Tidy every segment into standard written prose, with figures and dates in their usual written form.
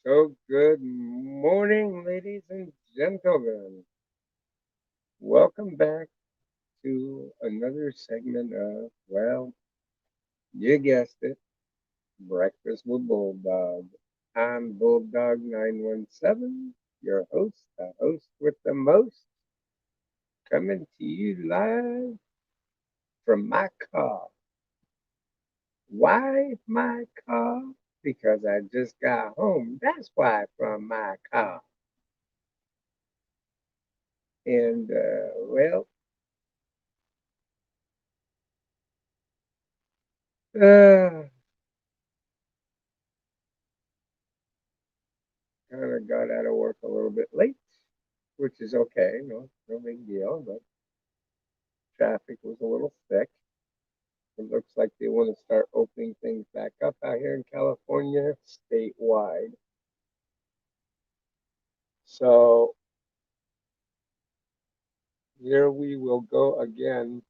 So, good morning, ladies and gentlemen. Welcome back to another segment of, well, you guessed it, Breakfast with Bulldog. I'm Bulldog 917, your host, the host with the most, coming to you live from my car. Why my car? Because I just got home. That's why from my car. And, uh, kind of got out of work a little bit late, which is okay. No big deal. But traffic was a little thick. It looks like they want to start opening things back up out here in California statewide. So here we will go again.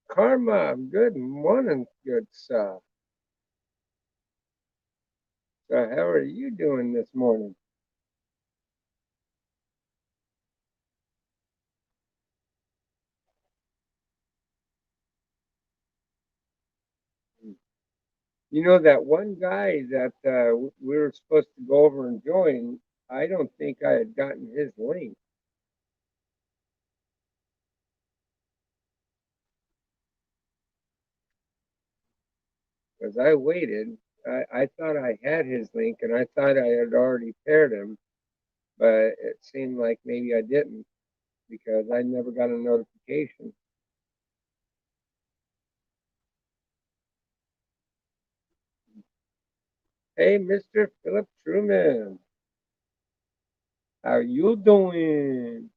Karma, good morning, good sir. So how are you doing this morning? You know that one guy that we were supposed to go over and join. I don't think I had gotten his link. Because I waited. I thought I had his link and I thought I had already paired him, but it seemed like maybe I didn't because I never got a notification. Hey, Mr. Philip Truman, how you doing?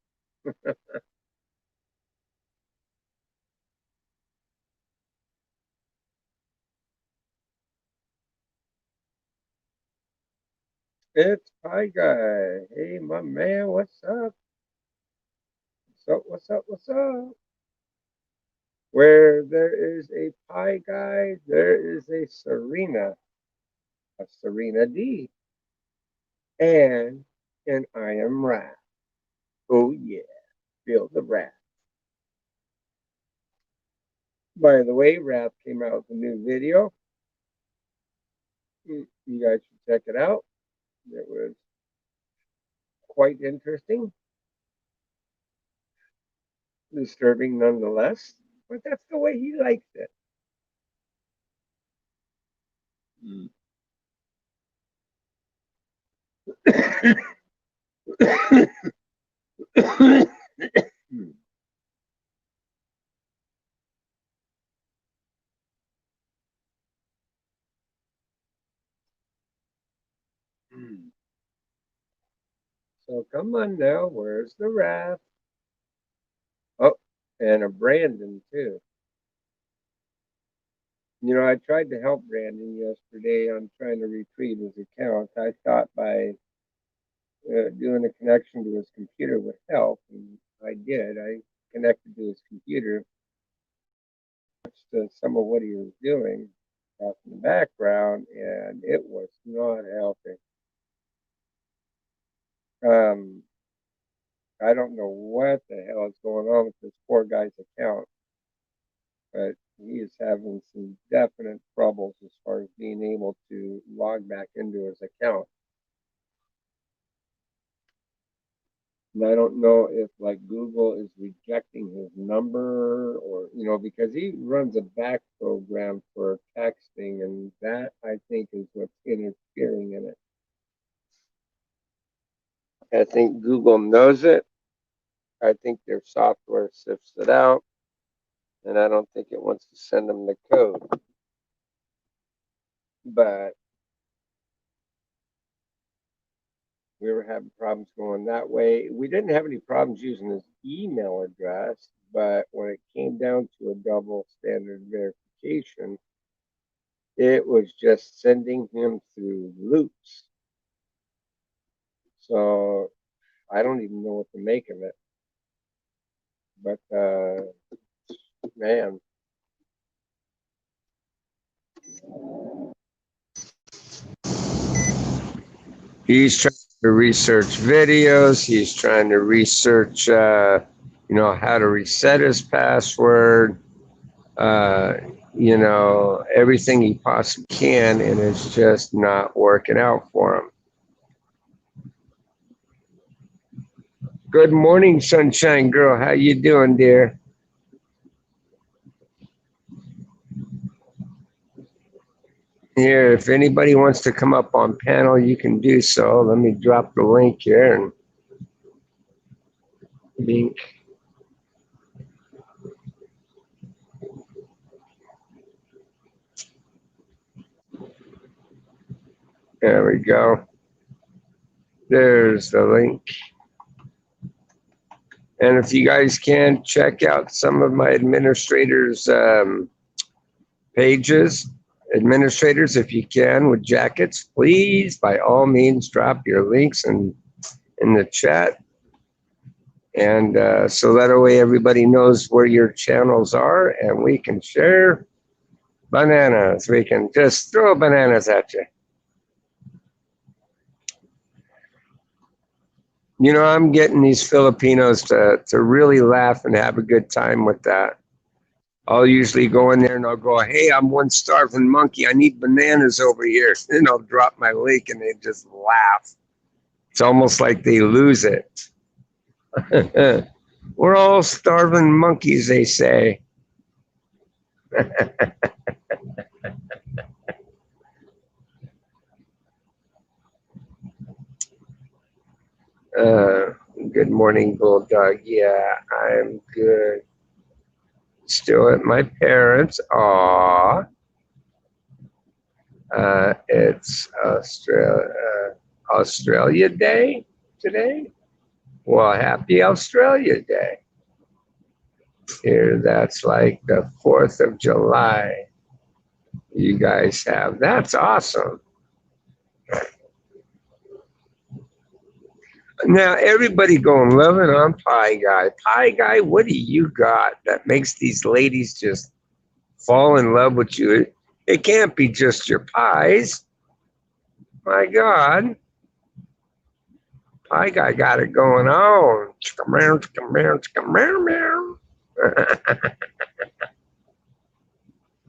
It's Pie Guy. Hey, my man, what's up? What's up? What's up? What's up? Where there is a Pie Guy, there is a Serena D, and I am Raph. Oh yeah, feel the wrath. By the way, Raph came out with a new video. You guys should check it out. It was quite interesting, disturbing nonetheless, but that's the way he likes it. Mm. So come on now, where's the Raph? Oh, and a Brandon too. You know, I tried to help Brandon yesterday on trying to retrieve his account. I thought by doing a connection to his computer would help, and I did. I connected to his computer, watched some of what he was doing off in the background, and it was not helping. Um, I don't know what the hell is going on with this poor guy's account, but he is having some definite troubles as far as being able to log back into his account. And I don't know if like Google is rejecting his number or, because he runs a back program for texting, and that I think is what's interfering in it. I think Google knows it. I think their software sifts it out, and I don't think it wants to send them the code. But we were having problems going that way. We didn't have any problems using his email address, but when it came down to a double standard verification, it was just sending him through loops. So I don't even know what to make of it. But man, He's trying to research videos. He's trying to research, how to reset his password. Uh, everything he possibly can, and it's just not working out for him. Good morning, sunshine girl. How you doing, dear? Here, if anybody wants to come up on panel, you can do so. Let me drop the link here and link. There we go. There's the link. And if you guys can, check out some of my administrators' pages. Administrators, if you can, with jackets, please, by all means, drop your links in the chat. And so that way everybody knows where your channels are and we can share bananas. We can just throw bananas at you. I'm getting these Filipinos to really laugh and have a good time with that. I'll usually go in there and I'll go, hey, I'm one starving monkey. I need bananas over here. And I'll drop my link and they just laugh. It's almost like they lose it. We're all starving monkeys, they say. Good morning, bulldog. Yeah, I'm good. Still at my parents'. Aw. It's Australia Day today. Well, happy Australia Day. Here, that's like the 4th of July. You guys have. That's awesome. Now, everybody going, loving on Pie Guy. Pie Guy, what do you got that makes these ladies just fall in love with you? It can't be just your pies. My God. Pie Guy got it going on.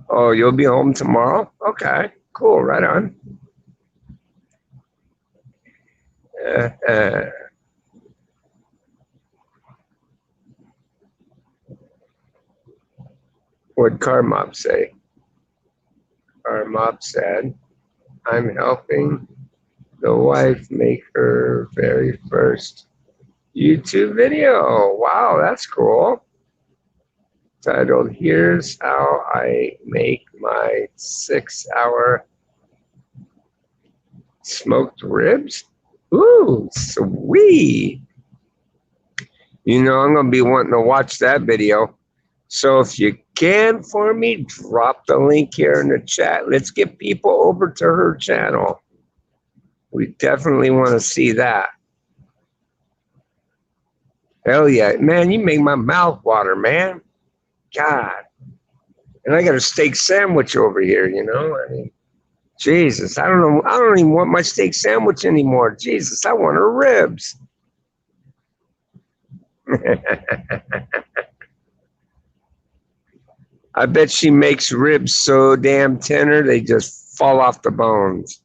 Oh, you'll be home tomorrow? Okay, cool, right on. What'd Carmop say? Carmop said, I'm helping the wife make her very first YouTube video. Wow, that's cool. Titled, Here's How I Make My 6-Hour Smoked Ribs. Ooh, sweet. I'm going to be wanting to watch that video. So if you can for me, drop the link here in the chat. Let's get people over to her channel. We definitely want to see that. Hell yeah. Man, you make my mouth water, man. God. And I got a steak sandwich over here, I mean, Jesus, I don't know. I don't even want my steak sandwich anymore. Jesus, I want her ribs. I bet she makes ribs so damn tender they just fall off the bones.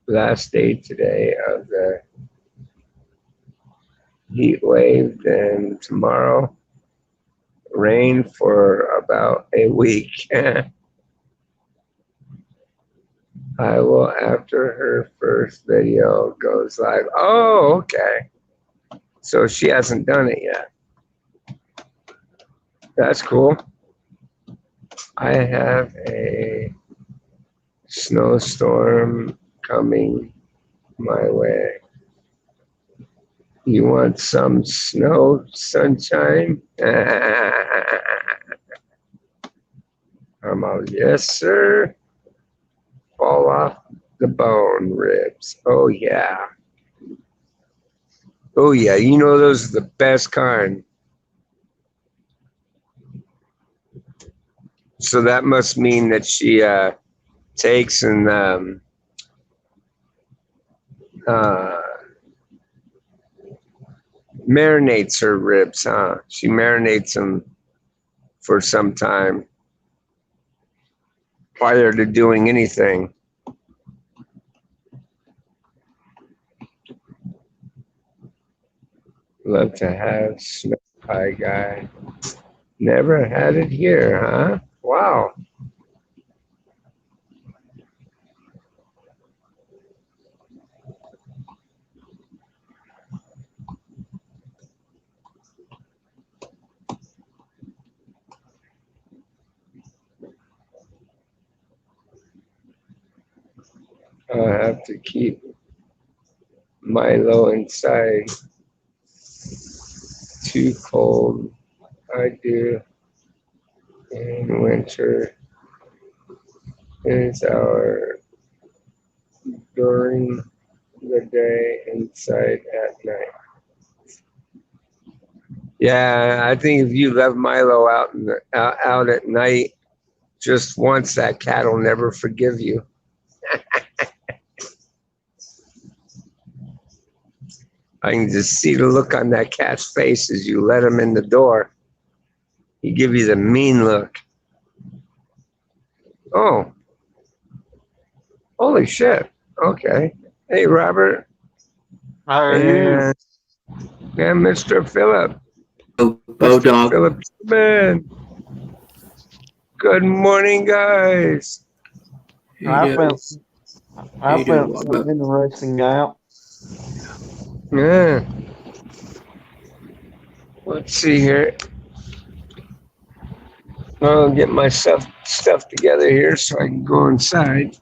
Last day today of the heat wave, then tomorrow rain for about a week. I will after her first video goes live. Oh, okay. So she hasn't done it yet. That's cool. I have a snowstorm coming my way. You want some snow, sunshine? I'm out. Yes, sir. Fall off the bone ribs. Oh, yeah. Oh, yeah. Those are the best kind. So that must mean that she takes and uh, marinates her ribs, huh? She marinates them for some time prior to doing anything. Love to have snow pie guy. Never had it here, huh? Wow. I'll have to keep Milo inside. Too cold. I do. In winter is our during the day, inside at night. Yeah, I think if you left Milo out at night just once, that cat will never forgive you. I can just see the look on that cat's face as you let him in the door. He give you the mean look. Oh, holy shit. Okay. Hey, Robert. How are you? And Mr. Phillip. Oh, Mr. bulldog. Phillip Tubman. Good morning, guys. I found How you doing, something interesting out. Yeah. Let's see here. I'll get my stuff together here so I can go inside.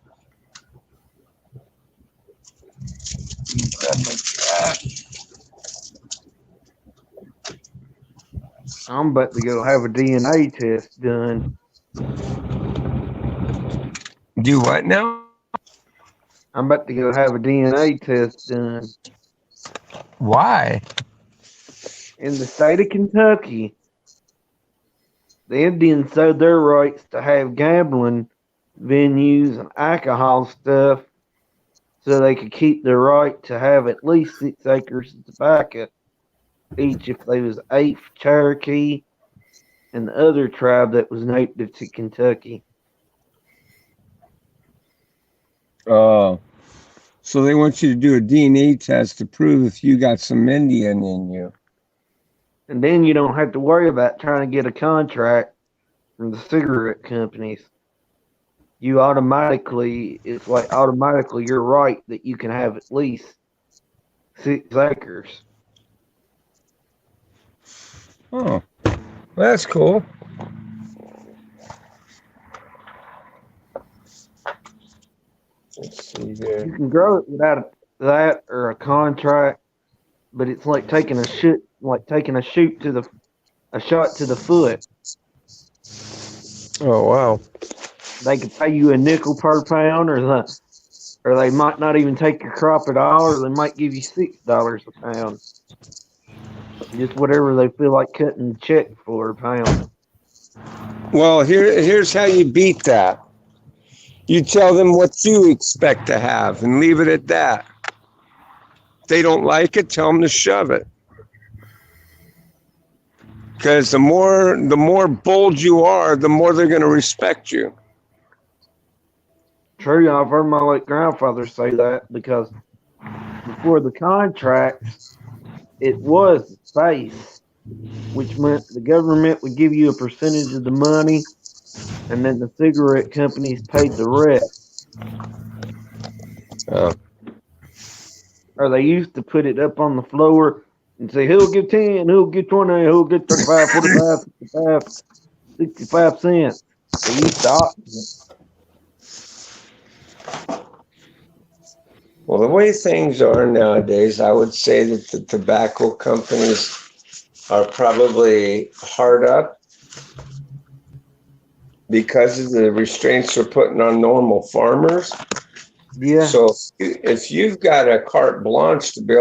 Grab my trash. I'm about to go have a DNA test done. Do what now? I'm about to go have a DNA test done Why? in the state of Kentucky. The Indians sold their rights to have gambling venues and alcohol stuff so they could keep their right to have at least 6 acres of tobacco each if they was eighth Cherokee and the other tribe that was native to Kentucky. Oh. So they want you to do a DNA test to prove if you got some Indian in you. And then you don't have to worry about trying to get a contract from the cigarette companies. You automatically, it's like automatically you're right that you can have at least 6 acres. Oh, well, that's cool. Let's see there. You can grow it without that or a contract, but it's like taking a shot to the foot. Oh, wow. They could pay you a nickel per pound, or they might not even take your crop at all, or they might give you $6 a pound. Just whatever they feel like cutting the check for a pound. Well, here's how you beat that. You tell them what you expect to have and leave it at that. If they don't like it, tell them to shove it. Because the more bold you are, the more they're going to respect you. True, I've heard my late grandfather say that because before the contracts, it was space, which meant the government would give you a percentage of the money, and then the cigarette companies paid the rest. Oh. Or they used to put it up on the floor and say, who'll give 10, who'll give 20, who'll give 35, 45, 55, 65 cents. They used to auction it. Well, the way things are nowadays, I would say that the tobacco companies are probably hard up because of the restraints they're putting on normal farmers. Yeah. So if you've got a carte blanche to be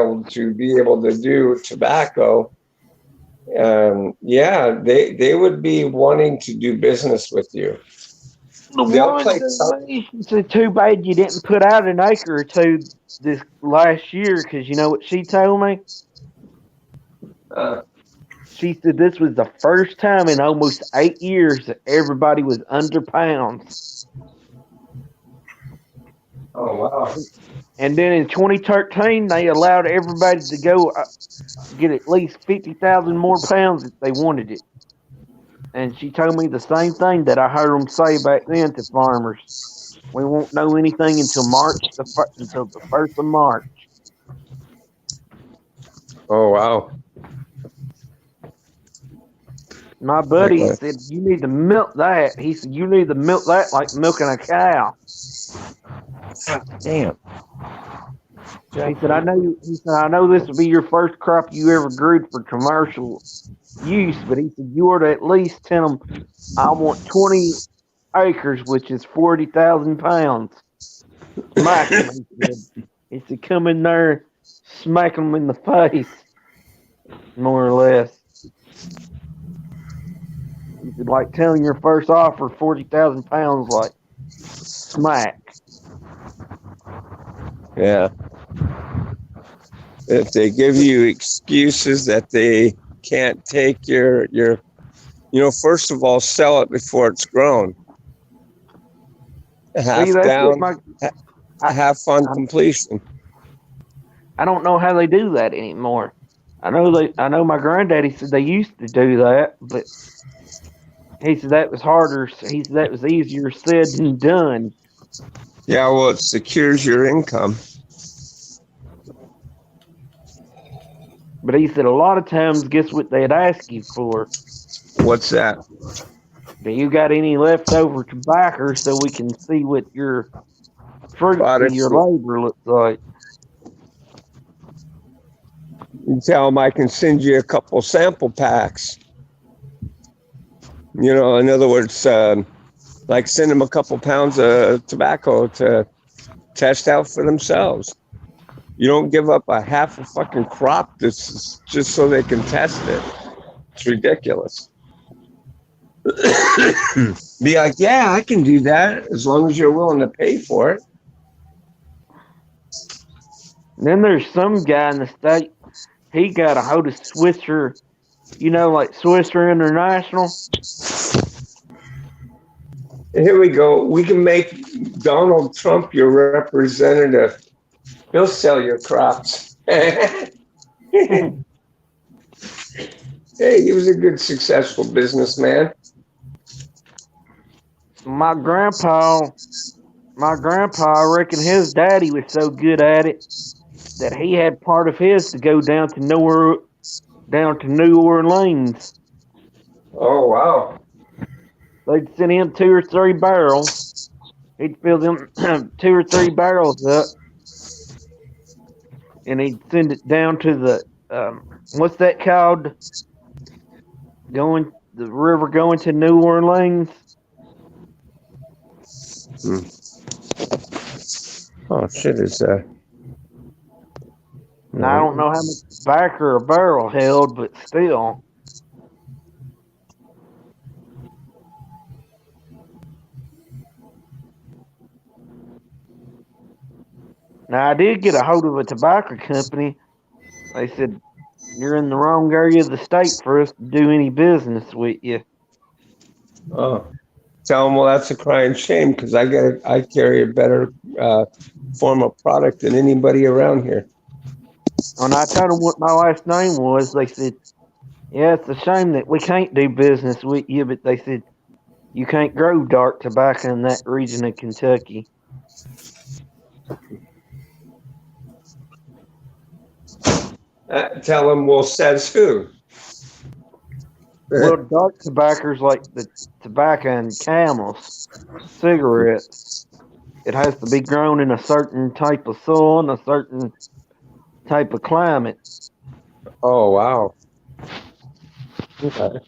able to do tobacco, Yeah, they would be wanting to do business with you. The They'll woman play said, some. "She said, too bad you didn't put out an acre or two this last year, because you know what she told me? Uh, She said this was the first time in almost 8 years that everybody was under pounds. oh wow. And then in 2013, they allowed everybody to go get at least 50,000 more pounds if they wanted it. And she told me the same thing that I heard them say back then to farmers. We won't know anything until until the 1st of March. Oh wow. My buddy said, "You need to milk that." He said, "You need to milk that like milking a cow." Damn. He said, "I know." He said, "I know this will be your first crop you ever grew for commercial use," but he said, "You ought to at least tell them I want 20 acres, which is 40,000 pounds. Smack them." He said. He said, "Come in there, smack them in the face, more or less." He said, "Like telling your first offer 40,000 pounds, like smack." Yeah. If they give you excuses that they can't take first of all, sell it before it's grown. See, Half that's what down, I, half on I completion. I don't know how they do that anymore. I know my granddaddy said they used to do that, but he said that was harder. He said that was easier said than done. Yeah, well, it secures your income. But he said a lot of times, guess what they'd ask you for? What's that? Do you got any leftover tobacco so we can see what your fruits of Products. your labor looks like? You tell them I can send you a couple sample packs. In other words, like send them a couple pounds of tobacco to test out for themselves. You don't give up a half a fucking crop just so they can test it. It's ridiculous. Be like, yeah, I can do that as long as you're willing to pay for it. And then there's some guy in the state. He got a hold of Swisser, like Swisser International. Here we go. We can make Donald Trump your representative. He'll sell your crops. Hey, he was a good, successful businessman. My grandpa, I reckon his daddy was so good at it that he had part of his to go down to New Orleans. Oh, wow. They'd send him 2 or 3 barrels. He'd fill them 2 or 3 barrels up, and he'd send it down to the what's that called? The river going to New Orleans. Oh, shit, is Now I don't know how much tobacco a barrel held, but still. Now I did get a hold of a tobacco company. They said you're in the wrong area of the state for us to do any business with you. Oh, tell them, well, that's a crying shame because I carry a better form of product than anybody around here. When I told them what my last name was, they said, "Yeah, it's a shame that we can't do business with you," but they said you can't grow dark tobacco in that region of Kentucky. Tell them, well, says who? Well, dark tobacco's like the tobacco in camels, cigarettes. It has to be grown in a certain type of soil and a certain type of climate. Oh, wow. Okay.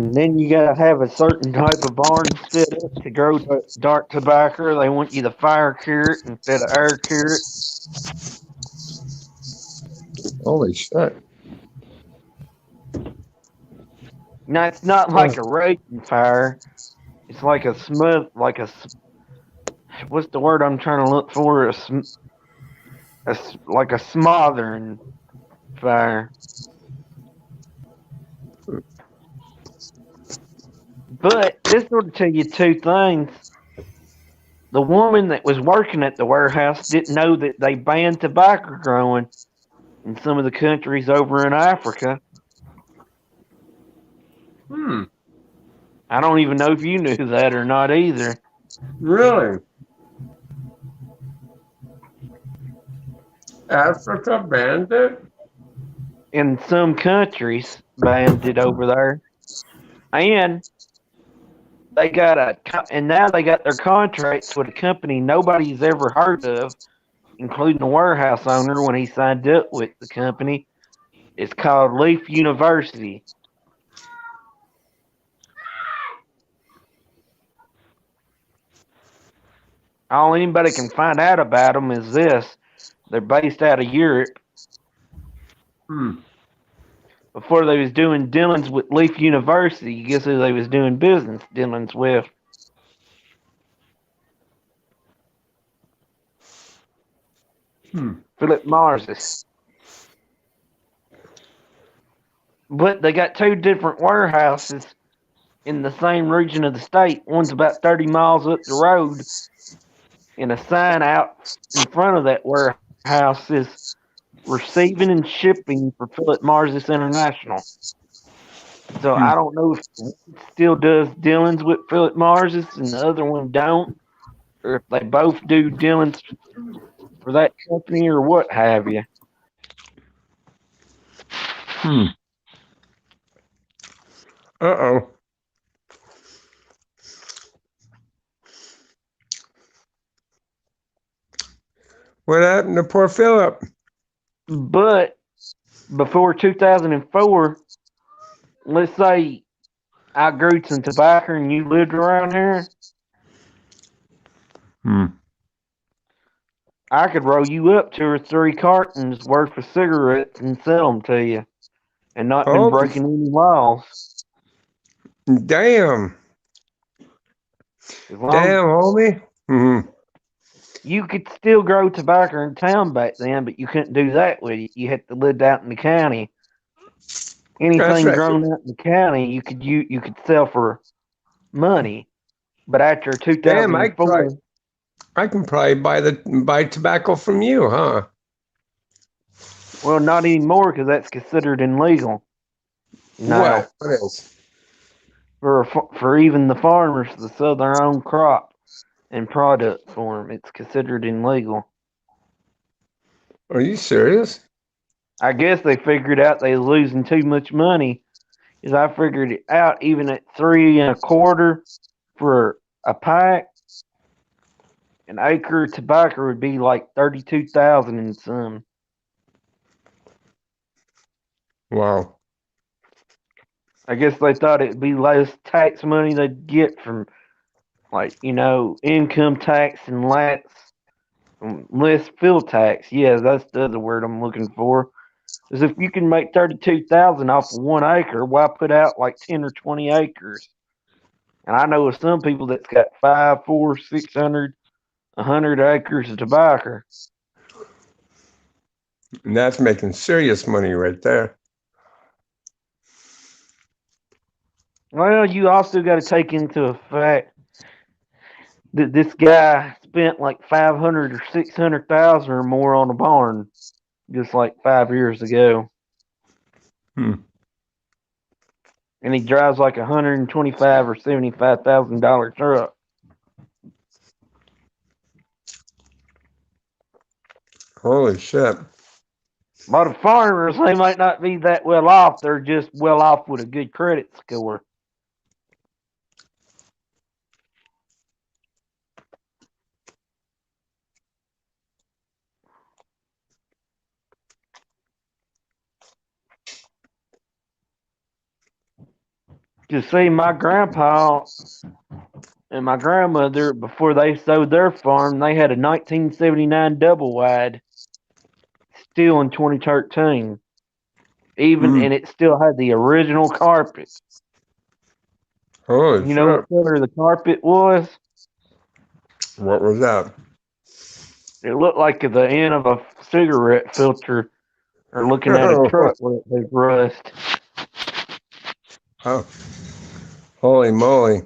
And then you gotta have a certain type of barn set up to grow dark tobacco. They want you to fire cure it instead of air cure it. Holy shit. Now it's not Huh. like a raging fire. It's like a smooth, what's the word I'm trying to look for? Like a smothering fire. But this will tell you two things. The woman that was working at the warehouse didn't know that they banned tobacco growing in some of the countries over in Africa. Hmm. I don't even know if you knew that or not either. Really? Africa banned it? In some countries, banned it over there. And and now they got their contracts with a company nobody's ever heard of, including the warehouse owner when he signed up with the company. It's called Leaf University. All anybody can find out about them is this: they're based out of Europe. Hmm. Before they was doing dealings with Leaf University, guess who they was doing business dealings with? Hmm. Philip Morris. But they got two different warehouses in the same region of the state. One's about 30 miles up the road, and a sign out in front of that warehouse says receiving and shipping for Philip Morris International. So Hmm. I don't know if one still does dealings with Philip Morris and the other one don't, or if they both do dealings for that company or what have you. Hmm. Uh-oh. What happened to poor Philip? But before 2004, let's say I grew some tobacco and you lived around here, Hmm. I could roll you up 2 or 3 cartons worth of cigarettes and sell them to you, and not been Holy breaking any laws. damn. As long Damn, homie. Hmm. you could still grow tobacco in town back then, but you couldn't do that with it. You had to live out in the county. That's Anything right. grown out in the county, you could sell for money. But after Damn, 2004, I can probably buy tobacco from you, huh? well, not anymore because that's considered illegal now What? What is? for even the farmers to sell their own crop and product for them. It's considered illegal. Are you serious? I guess they figured out they was losing too much money. Because I figured it out, even at 3.25 for a pack, an acre of tobacco would be like 32,000 and some. Wow. I guess they thought it'd be less tax money they'd get from, like, income tax and less field tax. Yeah, that's the other word I'm looking for. Is if you can make 32,000 off of 1 acre, why put out like 10 or 20 acres? And I know of some people that's got 5, 4, 600, 100 acres of tobacco. And that's making serious money right there. Well, you also got to take into effect that this guy spent like 500 or 600,000 or more on a barn just like 5 years ago, Hmm. and he drives like $125 or $75,000 truck. Holy shit. A lot of farmers, they might not be that well off. They're just well off with a good credit score. To see my grandpa and my grandmother, before they sold their farm, they had a 1979 double wide, still in 2013. And it still had the original carpet. Holy You know shit. what color the carpet was? What was that? It looked like the end of a cigarette filter, or looking at a truck where it has rust. Oh, holy moly.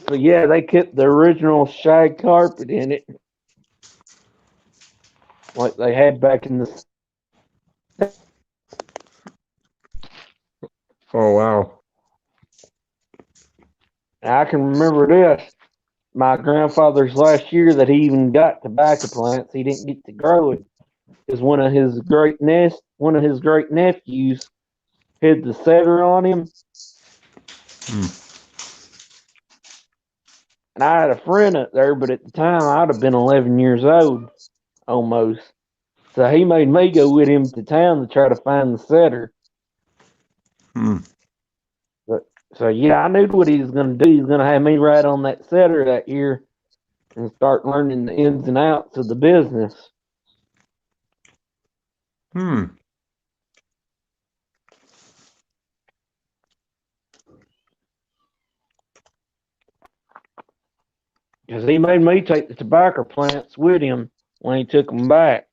So yeah, they kept the original shag carpet in it, like they had back in the. Oh, wow. I can remember this. My grandfather's last year that he even got tobacco plants, he didn't get to grow it because one of his great nephews had the setter on him, and I had a friend up there, but at the time I'd have been 11 years old almost. So he made me go with him to town to try to find the setter. Hmm. So yeah, I knew what he was going to do. He was going to have me ride on that setter that year and start learning the ins and outs of the business. Hmm. Because he made me take the tobacco plants with him when he took them back.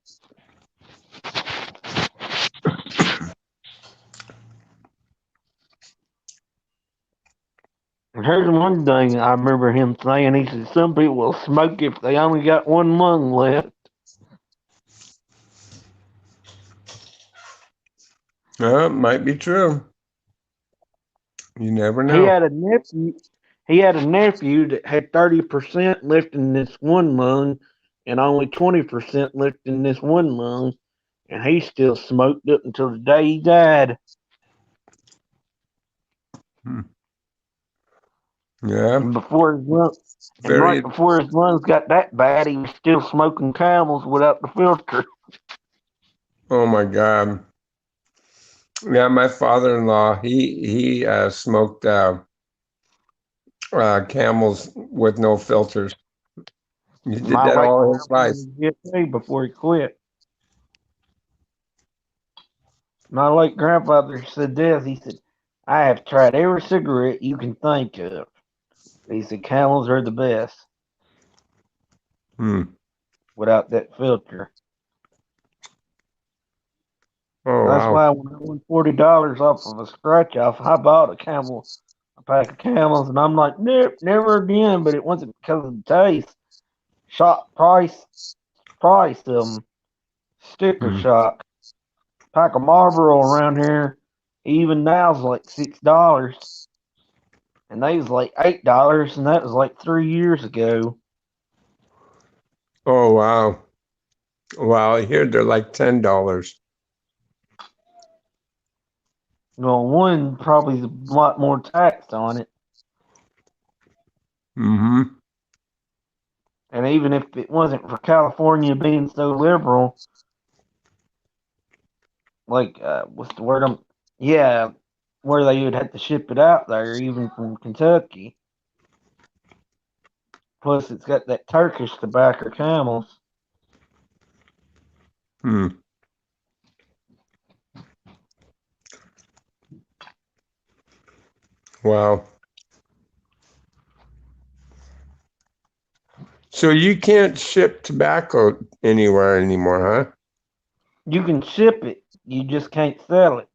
And here's one thing I remember him saying. He said, some people will smoke if they only got one lung left. It might be true. You never He know. had a nephew. He had a nephew that had 30% left in this one lung and only 20% left in this one lung, and he still smoked up until the day he died. Hmm. Yeah. And before his lung, and right Very. before his lungs got that bad, he was still smoking Camels without the filter. Oh my God. Yeah, my father-in-law, he smoked Camels with no filters. He did My that late all his life. grandfather did too before he quit. My late grandfather said this. He said, "I have tried every cigarette you can think of." He said, "Camels are the best Hmm. without that filter." Oh That's wow. why when I won $40 off of a scratch off, I bought a pack of Camels, and I'm like, nope, never again. But it wasn't because of the taste. Shot price sticker Hmm. shock. Pack of Marlboro around here, even now is like $6, and they was like $8, and that was like 3 years ago. Oh wow. Wow. Here they're like $10. Well, one probably is a lot more taxed on it, Mm-hmm. and even if it wasn't for California being so liberal, like what's the word? Yeah, where they would have to ship it out there, even from Kentucky. Plus, it's got that Turkish tobacco Camels. Hmm. Wow. So you can't ship tobacco anywhere anymore, huh? You can ship it, you just can't sell it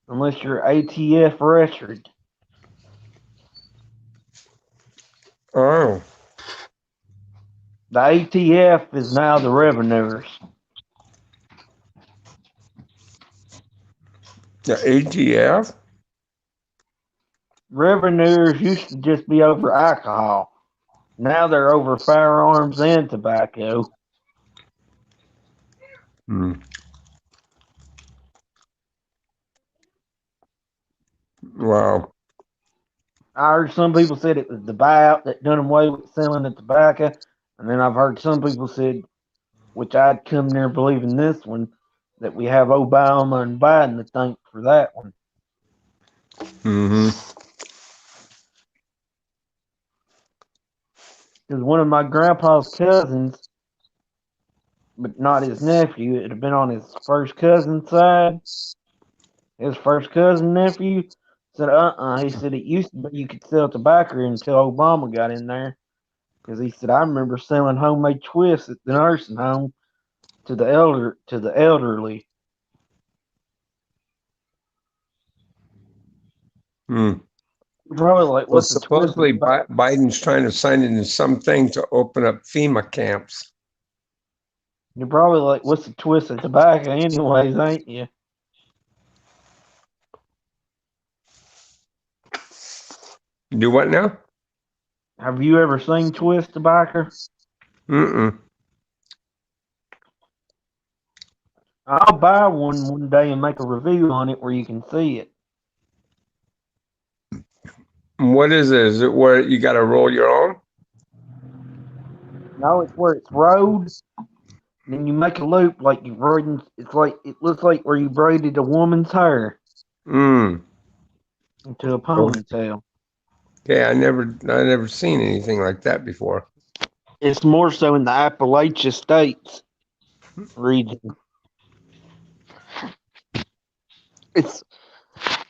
unless you're ATF registered. Oh, The ATF is now the revenuers. the ATF? Revenuers used to just be over alcohol. Now they're over firearms and tobacco. Hmm. Wow. I heard some people said it was the buyout that done away with selling the tobacco, and then I've heard some people said, which I'd come near believing this one, that we have Obama and Biden to thank for that one. Mm-hmm. Because one of my grandpa's cousins, but not his nephew, it had been on his first cousin's side. His first cousin nephew said, He said it used to be you could sell tobacco until Obama got in there. Because he said, I remember selling homemade twists at the nursing home to the elderly. Hmm. Probably like, Well, what's the twist? supposedly Biden's trying to sign into something to open up FEMA camps. You're probably like, what's the twist of tobacco, anyways, ain't you? Do what now? Have you ever seen twist tobacco? Mm-mm. I'll buy one day and make a review on it where you can see it. What is it? Is it where you got to roll your own? No, it's where it's rolled. Then you make a loop like you're braiding. It's like it looks like where you braided a woman's hair Mm. into a ponytail. Okay, I never seen anything like that before. It's more so in the Appalachia States region. It's.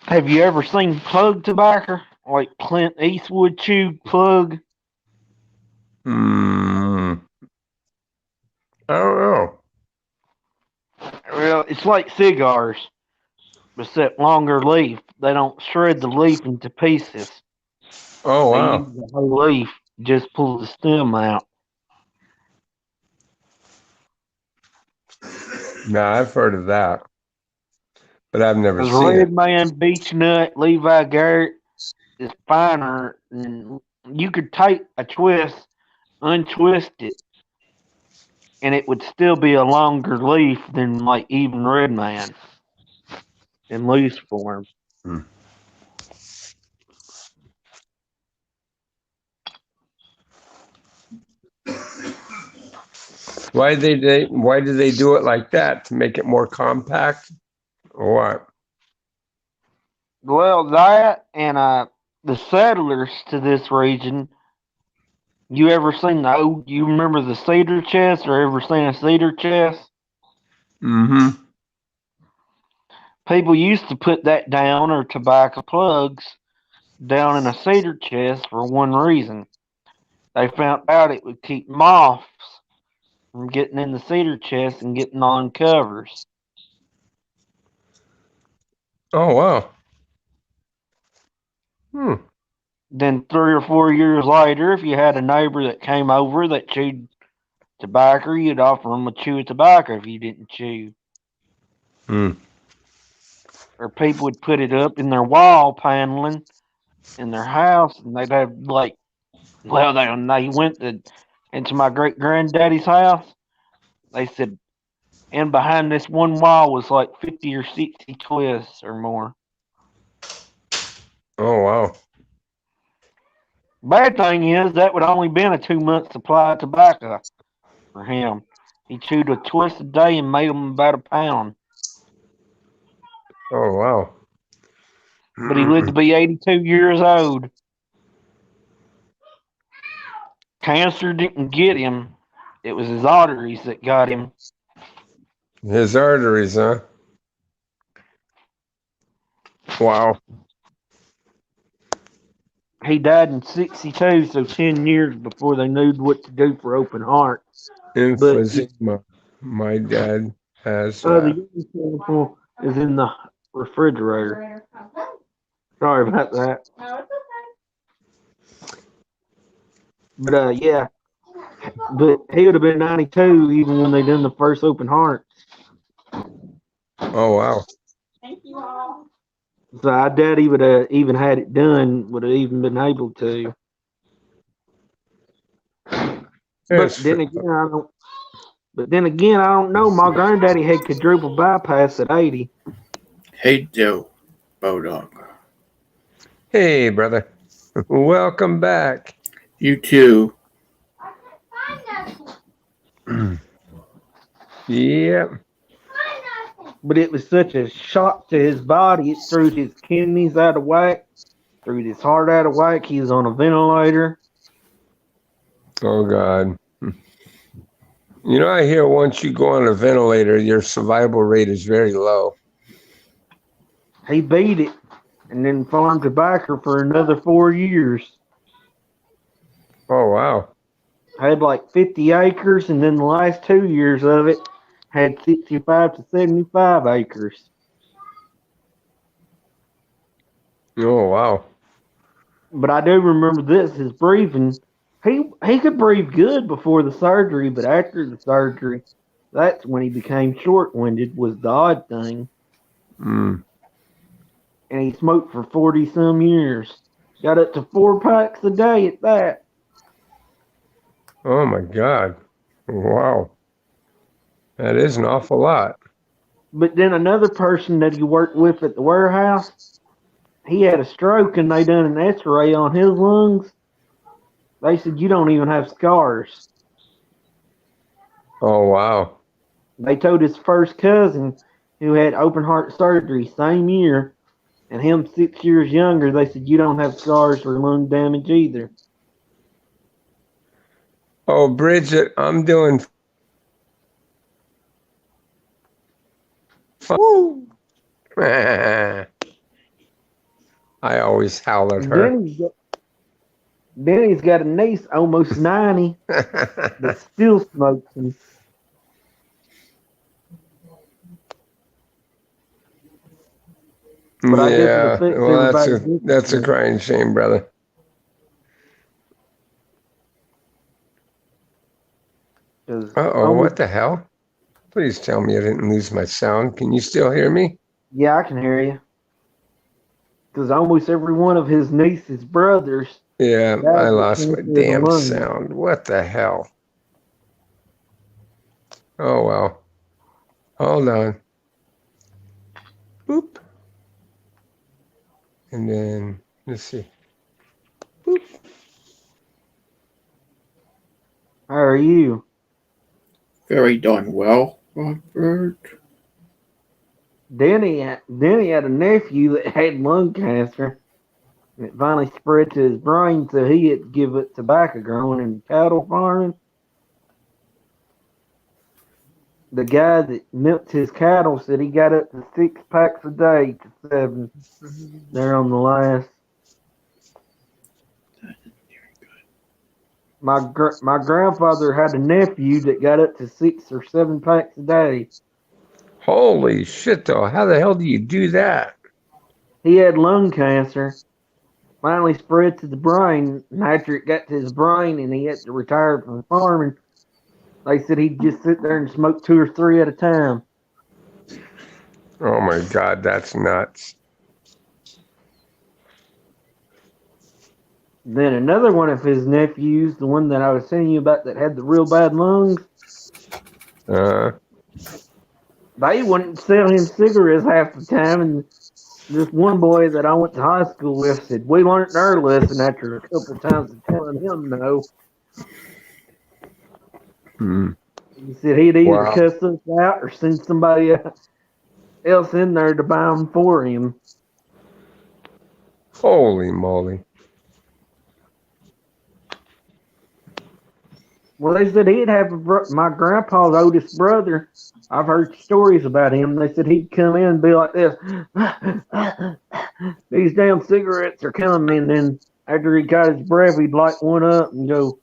Have you ever seen plug tobacco like Clint Eastwood chewed plug? Hmm. I don't know. Well, it's like cigars, except longer leaf. They don't shred the leaf into pieces. Oh, They wow. use the whole leaf, just pull the stem out. No, I've heard of that, but I've never Because seen it. Red Man, Beech Nut, Levi Garrett is finer. And you could take a twist, untwist it, and it would still be a longer leaf than like even Red Man in loose form. Hmm. Why do they do it like that? To make it more compact, or what? Well, that and the settlers to this region. You ever seen the old? You remember the cedar chest, or ever seen a cedar chest? Mm-hmm. People used to put that down or tobacco plugs down in a cedar chest for one reason. They found out it would keep moths from getting in the cedar chest and getting on covers. Oh, wow. Hmm. Then 3 or 4 years later, if you had a neighbor that came over that chewed tobacco, you'd offer them a chew of tobacco if you didn't chew. Hmm. Or people would put it up in their wall paneling in their house, and they'd have like, well, they went into my great granddaddy's house. They said, and behind this one wall was like 50 or 60 twists or more. Oh, wow. Bad thing is that would only been a 2 month supply of tobacco for him. He chewed a twist a day and made them about a pound. Oh, wow. But he lived to be 82 years old. Cancer didn't get him. It was his arteries that got him. His arteries, huh? Wow. He died in 62, so 10 years before they knew what to do for open heart. But Emphysema. My dad has the that. urine sample is in the refrigerator. Sorry about that. But yeah, but he would have been 92 even when they done the first open heart. Oh, wow. So I doubt he would have even had it done, would have even been able to. But Yes. then again, I don't. But then again, I don't know. My granddaddy had quadruple bypass at 80. Hey, Joe, bulldog. Hey, brother. Welcome back. You too. Yep. but it was such a shock to his body. It threw his kidneys out of whack, threw his heart out of whack. He was on a ventilator. Oh God. You know, I hear once you go on a ventilator, your survival rate is very low. He beat it and then farmed tobacco for another 4 years. Oh wow. Had like 50 acres, and then the last 2 years of it had 65 to 75 acres. Oh wow. But I do remember this: his breathing. He could breathe good before the surgery, but after the surgery, that's when he became short-winded. Was the odd thing, Mm. and he smoked for 40 some years. Got up to 4 packs a day at that. Oh my God. Wow. That is an awful lot. But then another person that he worked with at the warehouse, he had a stroke, and they done an X-ray on his lungs. They said you don't even have scars. Oh wow. They told his first cousin, who had open heart surgery same year, and him 6 years younger, they said you don't have scars or lung damage either. Oh, Bridget, I'm doing fine. I always howl at And her. then he's got a niece almost 90 that still smokes. And but I guess it Yeah, affects well, everybody that's a differently. crying shame, brother. 'Cause Uh-oh, almost, what the hell? Please tell me I didn't lose my sound. Can you still hear me? yeah, I can hear you. Because almost every one of his niece's brothers Yeah, I died with lost my cancer of the damn lung. sound. What the hell? Oh, well. Hold on. Boop. And then, let's see. Boop. How are you? Very darn well, Robert. Denny had a nephew that had lung cancer, and it finally spread to his brain, so he had to give up tobacco growing and cattle farming. The guy that milked his cattle said he got up to 6 packs a day to 7. They're on the last. My grandfather had a nephew that got up to 6 or 7 packs a day. Holy shit, though. How the hell do you do that? He had lung cancer. Finally spread to the brain, and after it got to his brain and he had to retire from farming, they said he'd just sit there and smoke 2 or 3 at a time. Oh, my God, that's nuts. Then another one of his nephews, the one that I was telling you about that had the real bad lungs, Uh, they wouldn't sell him cigarettes half the time. And this one boy that I went to high school with said, we learned our lesson after a couple of times of telling him no. hmm. He said he'd either Wow. cuss us out or send somebody else in there to buy them for him. Holy moly. Well, they said he'd have my grandpa's oldest brother. I've heard stories about him. They said he'd come in and be like this. These damn cigarettes are killing me. And then after he got his breath, he'd light one up and go.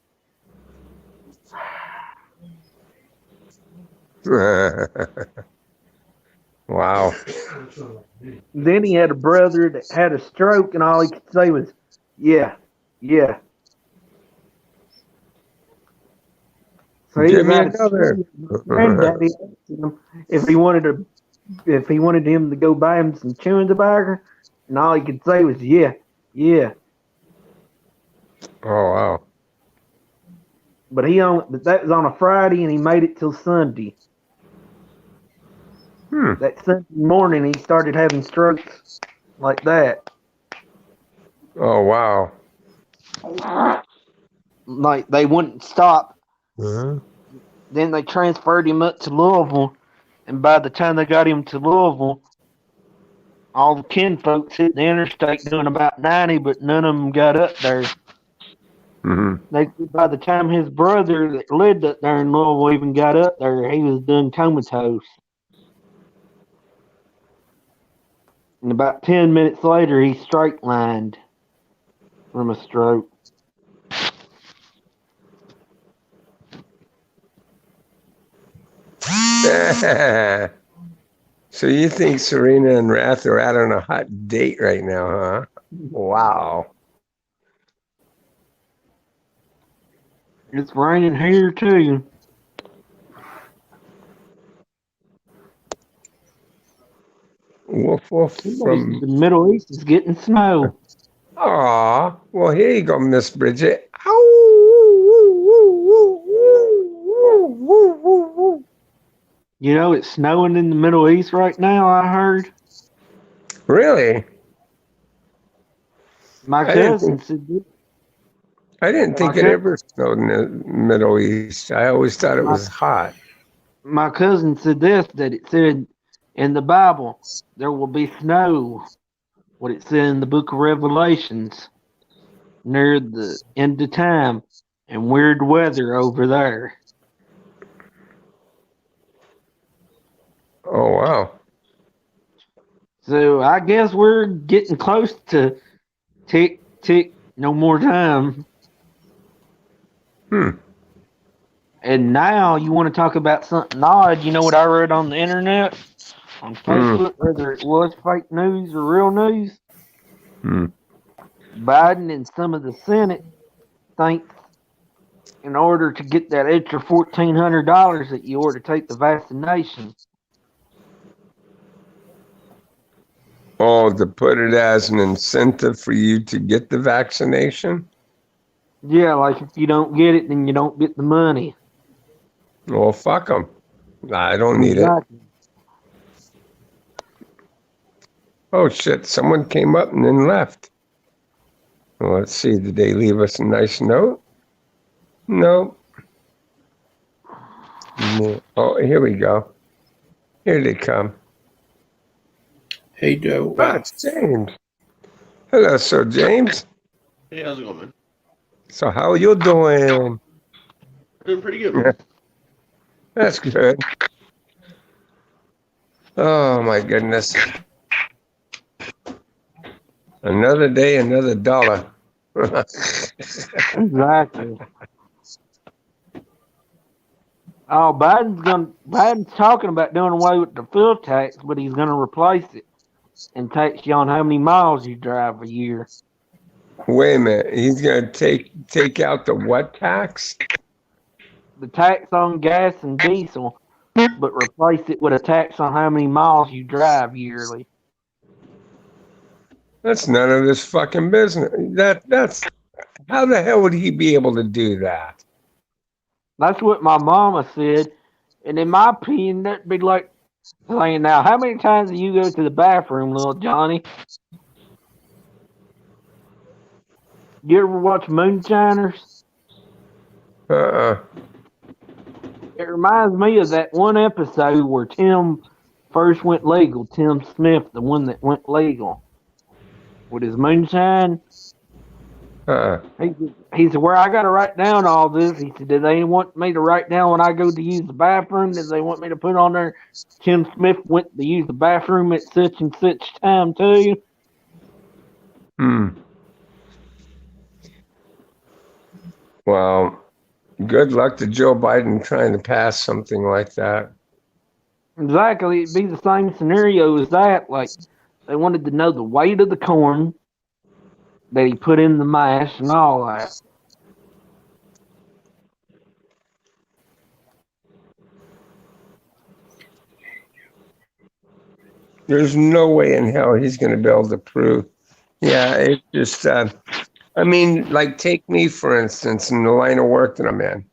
Wow. Then he had a brother that had a stroke, and all he could say was, yeah, yeah. So he Give was me out of another. school. My granddaddy asked him if he wanted him to go buy him some chewing tobacco, and all he could say was, yeah, yeah. Oh, wow. But that was on a Friday, and he made it till Sunday. That Sunday morning, he started having strokes like that. Oh, wow. Like they wouldn't stop. Uh-huh. Then they transferred him up to Louisville, And by the time they got him to Louisville, all the kin folks hit the interstate doing about 90, but none of them got up there. Hmm. By the time his brother that lived up there in Louisville even got up there, he was done comatose. And about 10 minutes later, he straight lined from a stroke. So you think Serena and Wrath are out on a hot date right now, huh? Wow. It's raining here too. Woof woof The from. Middle East is getting snow. Aw, well, here you go, Miss Bridget. You know, it's snowing in the Middle East right now, I heard. Really? My I didn't cousin think said I didn't my, think it ever snowed in the Middle East. I always thought it my, was hot. my cousin said this, that it said in the Bible, there will be snow. What it said in the book of Revelations near the end of time and weird weather over there. Oh wow. So I guess we're getting close to tick, tick, no more time. Hmm. And now you want to talk about something odd. You know what I read on the internet, on Hmm. Facebook, whether it was fake news or real news? Hmm. Biden and some of the Senate think in order to get that extra $1,400 that you ought to take the vaccination. Oh, to put it as an incentive for you to get the vaccination? Yeah, like if you don't get it, then you don't get the money. Well, fuck them. I don't need it. Exactly. Oh shit! Someone came up and then left. Well, let's see. Did they leave us a nice note? No. No. Oh, here we go. Here they come. Hey, Joe. Ah, it's James. Hello, Sir James. Hey, how's it going, man? So how are you doing? Doing pretty good, man. That's good. Oh my goodness. Another day, another dollar. Exactly. Oh, Biden's talking about doing away with the fuel tax, but he's gonna replace it and tax you on how many miles you drive a year. Wait a minute. He's gonna take out the what tax? The tax on gas and diesel, but replace it with a tax on how many miles you drive yearly. That's none of his fucking business. That's how the hell would he be able to do that? That's what my mama said, and in my opinion, that'd be like saying, "Now, how many times do you go to the bathroom, little Johnny? You ever watch Moonshiners? Uh-uh. It reminds me of that one episode where Tim first went legal. Tim Smith, the one that went legal with his moonshine. Uh-uh. He said, "Where I got to write down all this?" He said, "Do they want me to write down when I go to use the bathroom? Did they want me to put on there Tim Smith went to use the bathroom at such and such time too?" Hmm. Well, good luck to Joe Biden trying to pass something like that. Exactly, it'd be the same scenario as that. Like they wanted to know the weight of the corn that he put in the mash and all that. There's no way in hell he's going to be able to prove. Yeah, it just, I mean, like take me, for instance, in the line of work that I'm in.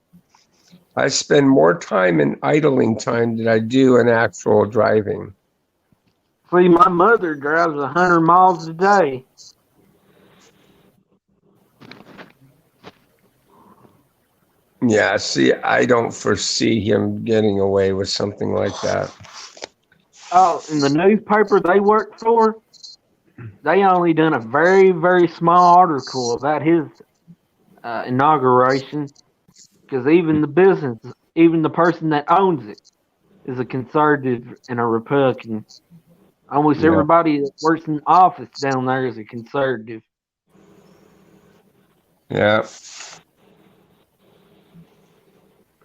I spend more time in idling time than I do in actual driving. See, my mother drives 100 miles a day. Yeah, see, I don't foresee him getting away with something like that. Oh, in the newspaper they worked for, they only done a very, very small article about his inauguration because even the business, even the person that owns it, is a conservative and a Republican. Almost Yeah. everybody that works in the office down there is a conservative. Yeah.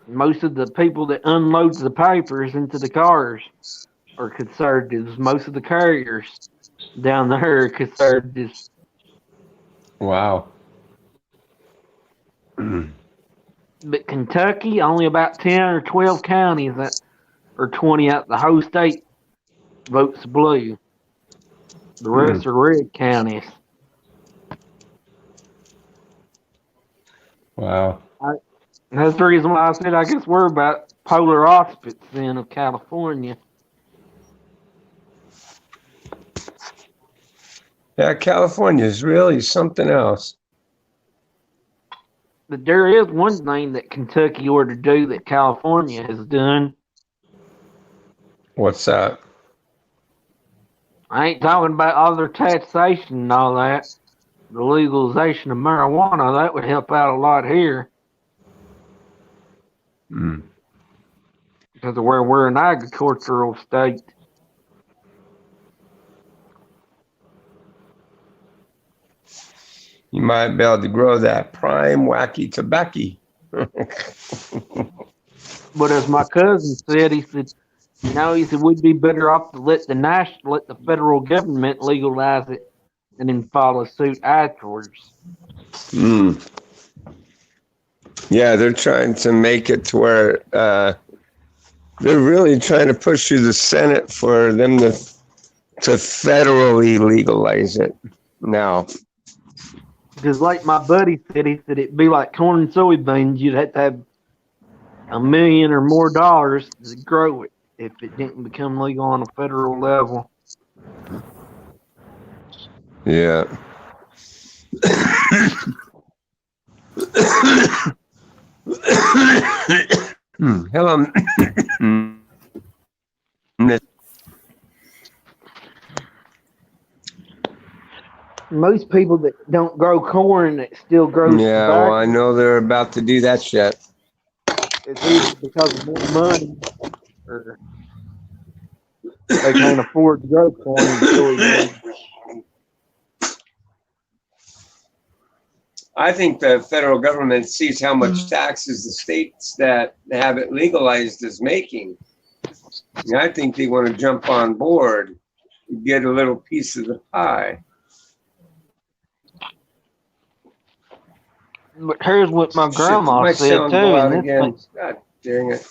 Most of the people that unload the papers into the cars are conservatives. Most of the carriers down there are conservatives. Wow. But Kentucky, only about 10 or 12 counties that or 20 out the whole state votes blue. The Hmm. rest are red counties. Wow. That's the reason why I said I guess we're about polar opposites then of California. Yeah, California is really something else. But there is one thing that Kentucky ought to do that California has done. What's that? I ain't talking about all their taxation and all that. The legalization of marijuana, that would help out a lot here. Hmm. Because of where we're an agricultural state. You might be able to grow that prime wacky tobacco. But as my cousin said, he said we'd be better off to let the federal government legalize it and then follow suit afterwards. Hmm. Yeah, they're trying to make it to where they're really trying to push through the Senate for them to federally legalize it now. Because like my buddy said, he said it'd be like corn and soybeans. You'd have to have $1 million or more dollars to grow it if it didn't become legal on a federal level. Yeah. Hello. Most people that don't grow corn that still grows Yeah, well, I tobacco, know they're about to do that shit. it's either because of more money or they can't afford to grow corn and soybeans. I think the federal government sees how much taxes the states that have it legalized is making. And I think they want to jump on board and get a little piece of the pie. But here's what my Shit, did grandma my said sound too, go out and again? God dang it.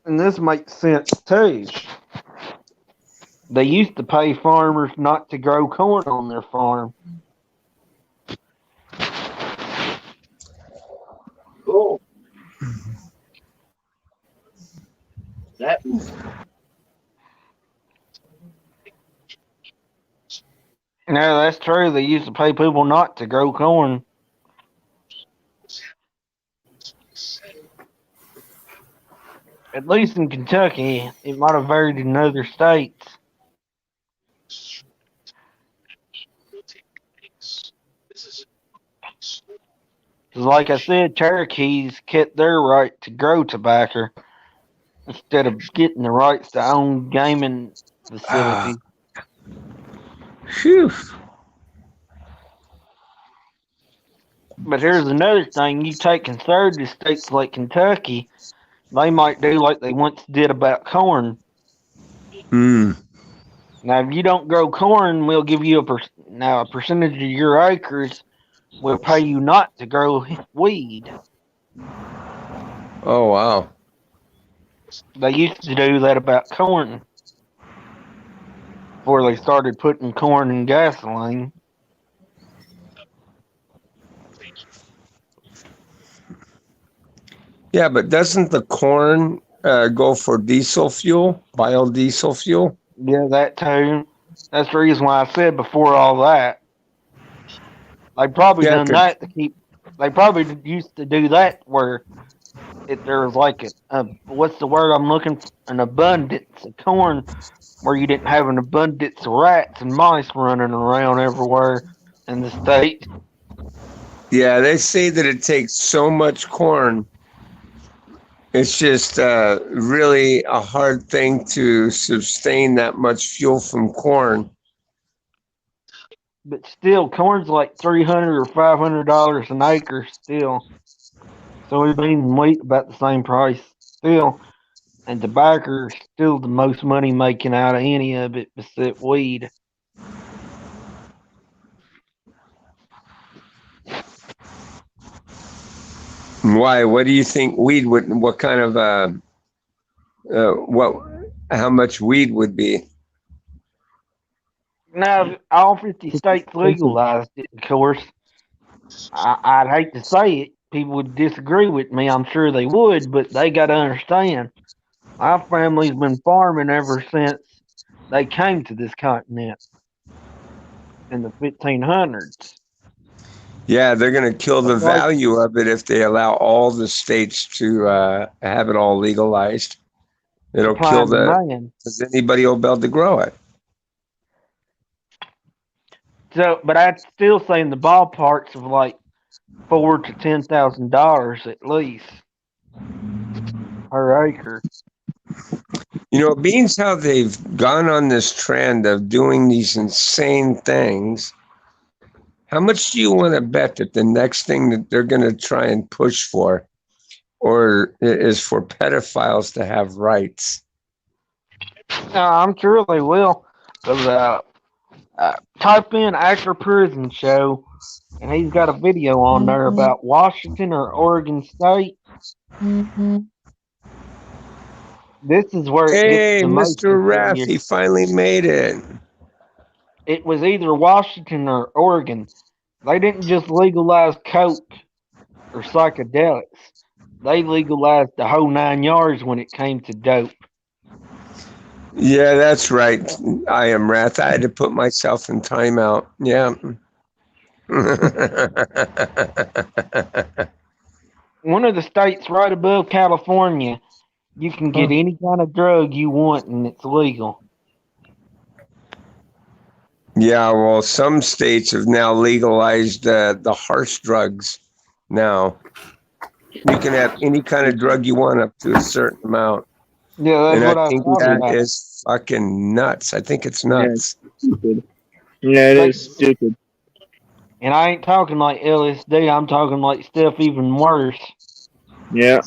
this makes sense too. They used to pay farmers not to grow corn on their farm. Cool. That No, that's true. They used to pay people not to grow corn. At least in Kentucky, it might have varied in other states. Because, like I said, Cherokees kept their right to grow tobacco instead of getting the rights to own gaming facilities. Phew. But here's another thing: you take conservative states like Kentucky, they might do like they once did about corn. Hmm. Now, if you don't grow corn, we'll give you a percentage of your acres. We'll pay you not to grow weed. Oh, wow. They used to do that about corn before they started putting corn in gasoline. Yeah, but doesn't the corn go for diesel fuel, biodiesel fuel? Yeah, that too. That's the reason why I said before all that. They probably Yeah, done that to keep. They probably used to do that where there was like a what's the word I'm looking for? An abundance of corn where you didn't have an abundance of rats and mice running around everywhere in the state. Yeah, they say that it takes so much corn. It's just really a hard thing to sustain that much fuel from corn. But still, corn's like $300 or $500 an acre still. Soybean and wheat about the same price still. And tobacco is still the most money making out of any of it except weed. Why? What do you think weed would? What kind of what? How much weed would be? Now, if all 50 states legalized it, of course, I'd hate to say it. People would disagree with me. I'm sure they would, but they got to understand. Our family's been farming ever since they came to this continent in the 1500s. Yeah, they're going to kill the Like value of it if they allow all the states to have it all legalized. It'll supply kill and demand. because anybody will be able to grow it. So, but I'd still say in the ballparks of like $4,000 to $10,000 at least per acre. You know, being how they've gone on this trend of doing these insane things, how much do you want to bet that the next thing that they're going to try and push for or is for pedophiles to have rights? I'm sure they will. Because type in actor prison show, and he's got a video on there about Washington or Oregon State. This is where it gets Hey, the most Mr. Raff, insidious. he finally made it. It was either Washington or Oregon. They didn't just legalize coke or psychedelics. They legalized the whole 9 yards when it came to dope. Yeah, that's right. I am Rath. I had to put myself in timeout. Yeah. One of the states right above California, you can get any kind of drug you want and it's legal. Yeah, well, some states have now legalized the harsh drugs. Now you can have any kind of drug you want up to a certain amount, Yeah, that's and I what I was think talking that about. is fucking nuts. I think it's nuts. Stupid. Yeah, it is stupid. And I ain't talking like LSD, I'm talking like stuff even worse. Yeah.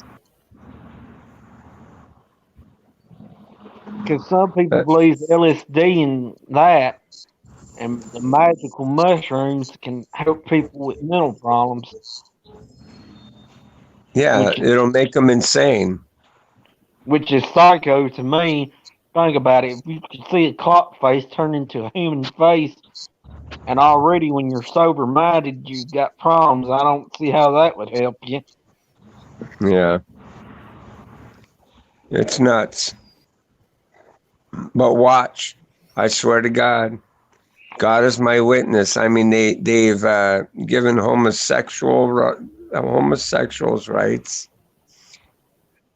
Because some people Uh, believe LSD and that, and the magical mushrooms can help people with mental problems, yeah, it'll make them insane. which is psycho to me. Think about it. If you could see a clock face turn into a human face, and already when you're sober minded, you got problems, I don't see how that would help you. Yeah, it's nuts. But watch, I swear to God, God is my witness. I mean, they've given homosexuals rights,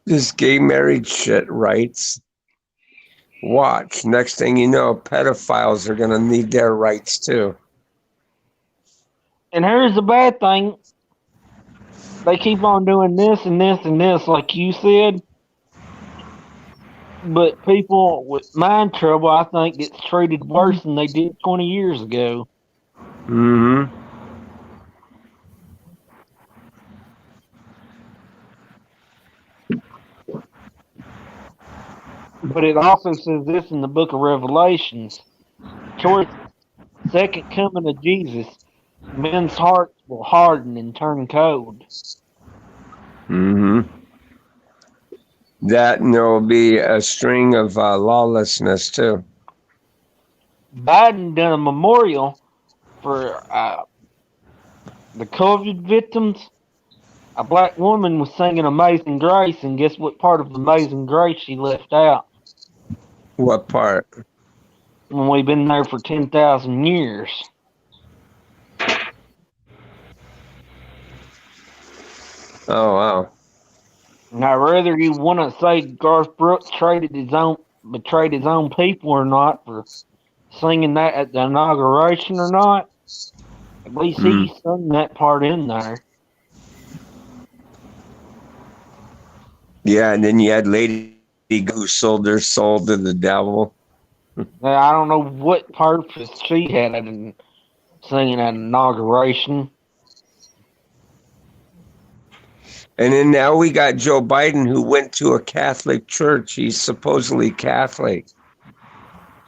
this gay marriage shit rights. Watch, next thing you know, pedophiles are gonna need their rights too. And here's the bad thing, they keep on doing this and this and this, like you said. But people with mind trouble, I think, gets treated worse than they did 20 years ago. Mm-hmm. But it also says this in the book of Revelations. Towards the second coming of Jesus, men's hearts will harden and turn cold. Mm-hmm. That and there will be a string of lawlessness too. Biden done a memorial for the COVID victims. A black woman was singing Amazing Grace, and guess what part of Amazing Grace she left out? What part? When we've been there for 10,000 years. Oh wow. Now, whether you want to say Garth Brooks betrayed his own people or not for singing that at the inauguration or not, at least he Mm. sung that part in there. Yeah, and then you had Lady Gaga who sold their soul to the devil. Now, I don't know what purpose she had in singing at inauguration. And then now we got Joe Biden who went to a Catholic church. He's supposedly Catholic.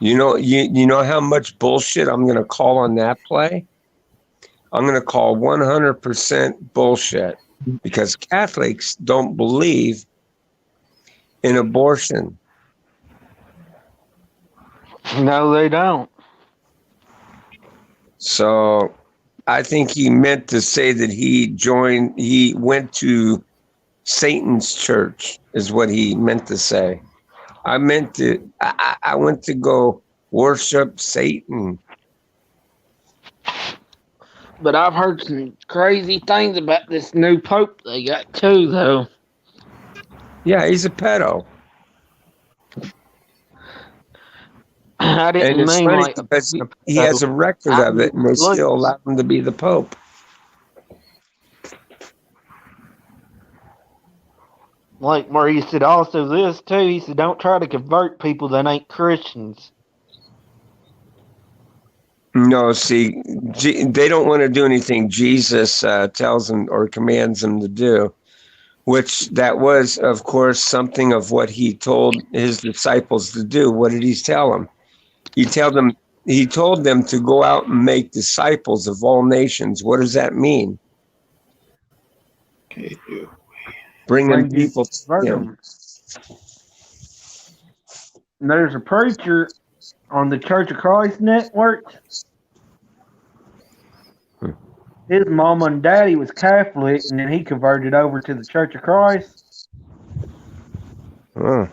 You know how much bullshit I'm going to call on that play? I'm going to call 100% bullshit because Catholics don't believe in abortion. No, they don't. So I think he meant to say that he went to Satan's church, is what he meant to say. I went to go worship Satan. But I've heard some crazy things about this new pope they got too, though. Yeah, he's a pedo. I And didn't it's mean funny like because a he has a record I of mean, it, and they look, still allow him to be the Pope. like where he said also this too. He said, "Don't try to convert people that ain't Christians." No, see, they don't want to do anything Jesus tells them or commands them to do, which that was, of course, something of what he told his disciples to do. What did he tell them? He told them to go out and make disciples of all nations. What does that mean? Bringing Bring you people to convert him. them. There's a preacher on the Church of Christ network. His mama and daddy was Catholic, and then he converted over to the Church of Christ. Oh.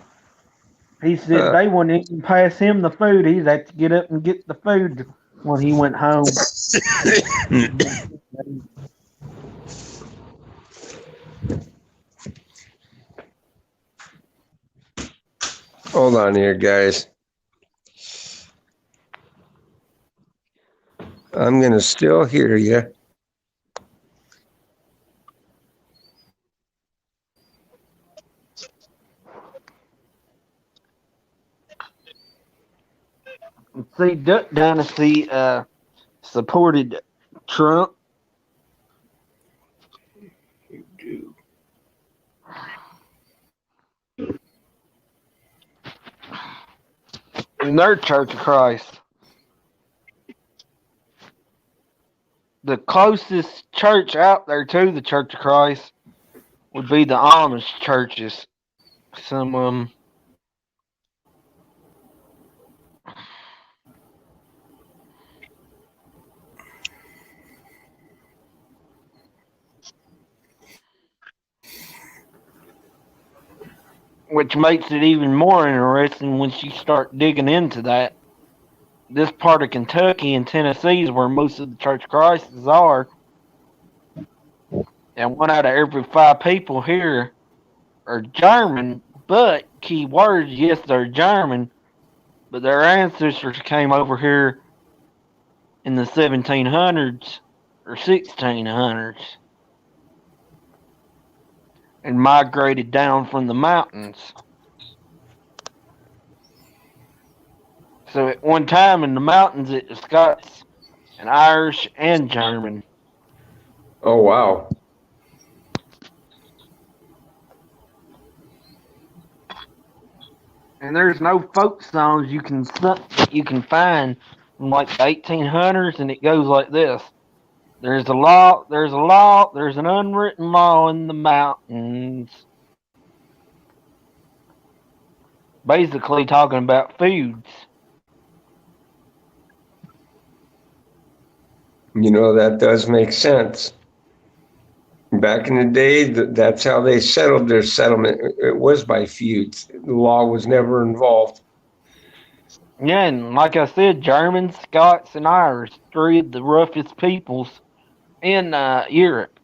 He said they wouldn't even pass him the food. He'd have to get up and get the food when he went home. Hold on here, guys. I'm going to still hear you. See, Duck Dynasty supported Trump. In their Church of Christ. The closest church out there to the Church of Christ would be the Amish churches. Some of them. Which makes it even more interesting once you start digging into that. This part of Kentucky and Tennessee is where most of the Church of Christ are. And 1 out of every 5 people here are German, but key words, yes, they're German, but their ancestors came over here in the 1700s or 1600s and migrated down from the mountains. So at one time in the mountains, it was Scots and Irish and German. Oh, wow. And there's no folk songs you can find from like the 1800s, and it goes like this: "There's a law, there's an unwritten law in the mountains." Basically talking about feuds. You know, that does make sense. Back in the day, that's how they settled their settlement. It was by feuds. The law was never involved. Yeah, and like I said, Germans, Scots, and Irish, 3 of the roughest peoples in Europe.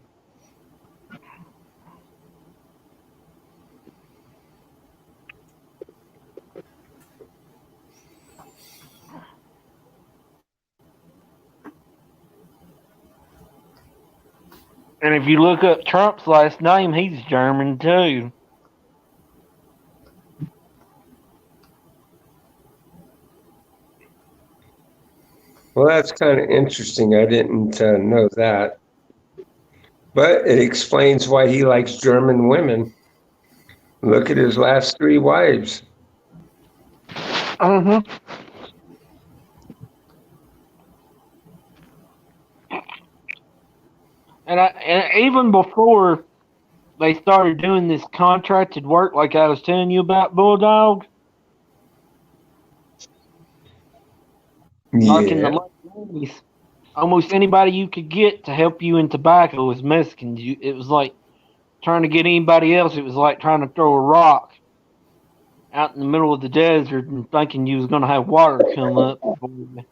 And if you look up Trump's last name, he's German too. Well, that's kind of interesting. I didn't know that. But it explains why he likes German women. Look at his last 3 wives. Mm-hmm. And even before they started doing this contracted work, like I was telling you about Bulldog, like in the Yeah. late 90s, almost anybody you could get to help you in tobacco was Mexicans. It was like trying to get anybody else. It was like trying to throw a rock out in the middle of the desert and thinking you was going to have water come up for you.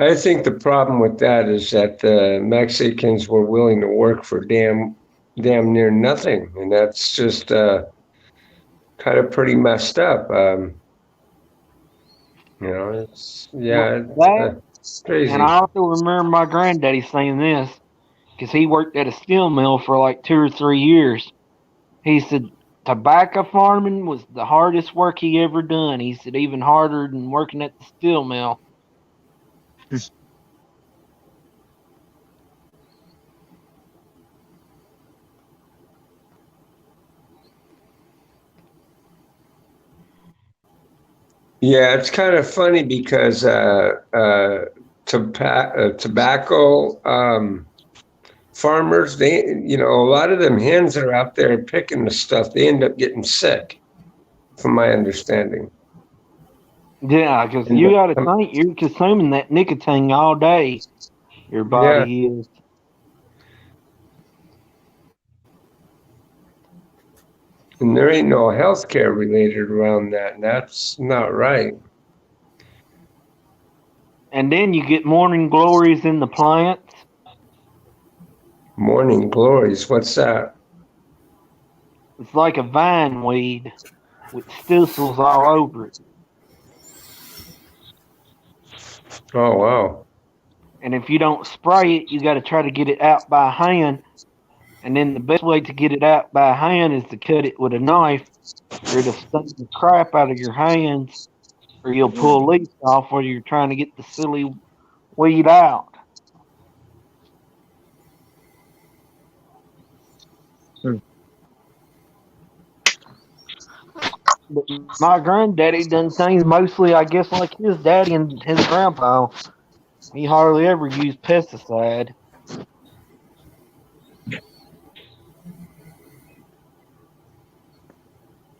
I think the problem with that is that the Mexicans were willing to work for damn near nothing, and that's just kind of pretty messed up. That, it's and crazy. I also remember my granddaddy saying this because he worked at a steel mill for like 2 or 3 years. He said tobacco farming was the hardest work he ever done. He said even harder than working at the steel mill. Yeah, it's kind of funny because tobacco farmers, a lot of them hens that are out there picking the stuff, they end up getting sick, from my understanding. Yeah, because And you got to think you're consuming that nicotine all day. Your yeah, body is. and there ain't no health care related around that, and that's not right. And then you get morning glories in the plants. Morning glories, what's that? It's like a vine weed with stistils all over it. Oh wow. And if you don't spray it, you got to try to get it out by hand. And then the best way to get it out by hand is to cut it with a knife, or it'll sting the crap out of your hands, or you'll pull leaves off while you're trying to get the silly weed out. Hmm. But my granddaddy done things mostly, I guess, like his daddy and his grandpa. He hardly ever used pesticide.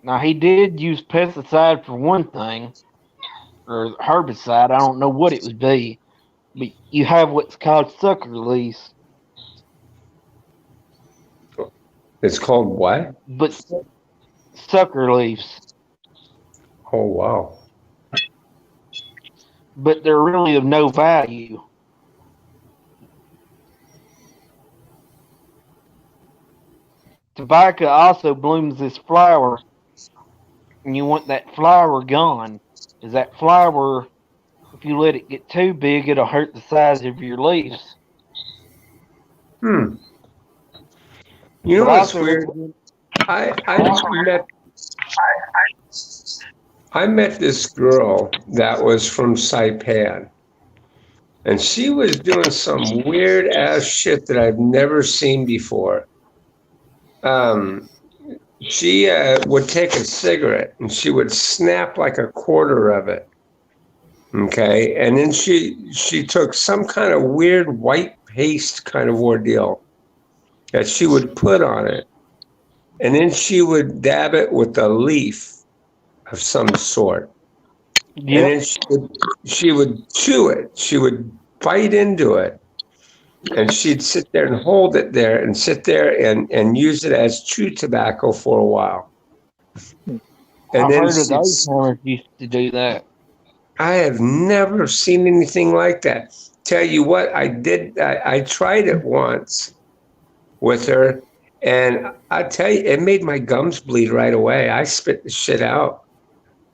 Now he did use pesticide for one thing, or herbicide. I don't know what it would be, but you have what's called sucker leaves. It's called what? But sucker leaves, Oh wow. but they're really of no value. Tobacco also blooms this flower, and you want that flower gone. Because that flower, if you let it get too big, it'll hurt the size of your leaves. Hmm. You know But what's also, weird? I met I met this girl that was from Saipan, and she was doing some weird ass shit that I've never seen before. Um, she would take a cigarette and she would snap like a quarter of it. Okay, and then she took some kind of weird white paste kind of ordeal that she would put on it, and then she would dab it with a leaf of some sort, and yep, then she would chew it. She would bite into it, and she'd sit there and hold it there and sit there and use it as chew tobacco for a while. And I've then heard of those farmers used to do that. I have never seen anything like that. Tell you what, I did. I tried it once with her, and I tell you, it made my gums bleed right away. I spit the shit out,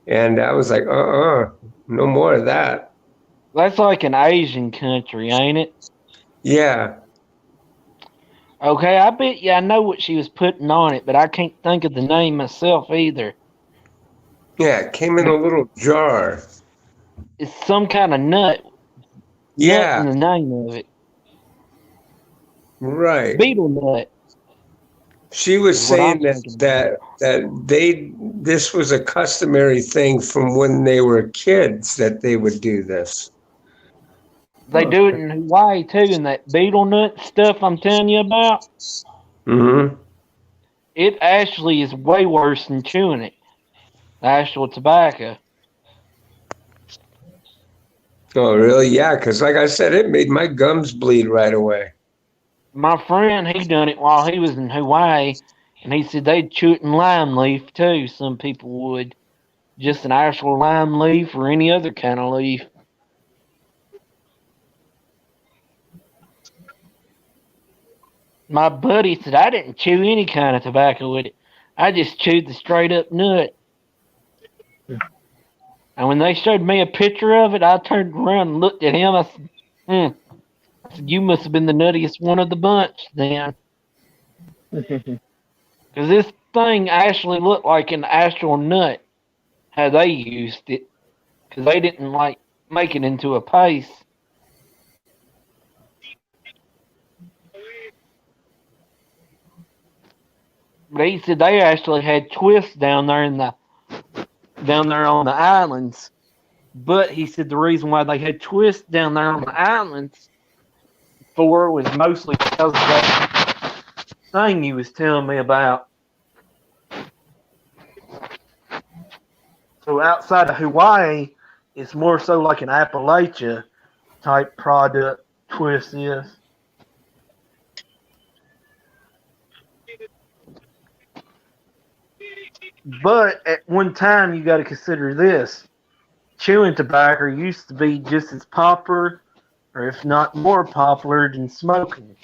and I was like, no more of that. That's like an Asian country, ain't it? Yeah, Okay, I bet you I know what she was putting on it, but I can't think of the name myself either. yeah. It came in a little jar. It's some kind of nut in Yeah, the name of it. right. Beetle nut She was is what I'm saying that thinking about. this was a customary thing from when they were kids that they would do this. They do it in Hawaii too, and that beetle nut stuff I'm telling you about, Hmm. it actually is way worse than chewing it. The actual tobacco. Oh, really? Yeah, because like I said, it made my gums bleed right away. My friend, he done it while he was in Hawaii, and he said they'd chew it in lime leaf too. Some people would. Just an actual lime leaf or any other kind of leaf. My buddy said I didn't chew any kind of tobacco with it. I just chewed the straight up nut. And when they showed me a picture of it, I turned around and looked at him. I said, I said, you must have been the nuttiest one of the bunch then. Because this thing actually looked like an actual nut, how they used it. Because they didn't like make it into a paste. But he said they actually had twists down there on the islands. But he said the reason why they had twists down there on the islands for was mostly because of that thing you was telling me about. So outside of Hawaii, it's more so like an Appalachia type product twist is. But at one time, you got to consider this: chewing tobacco used to be just as popular, or if not more popular, than smoking.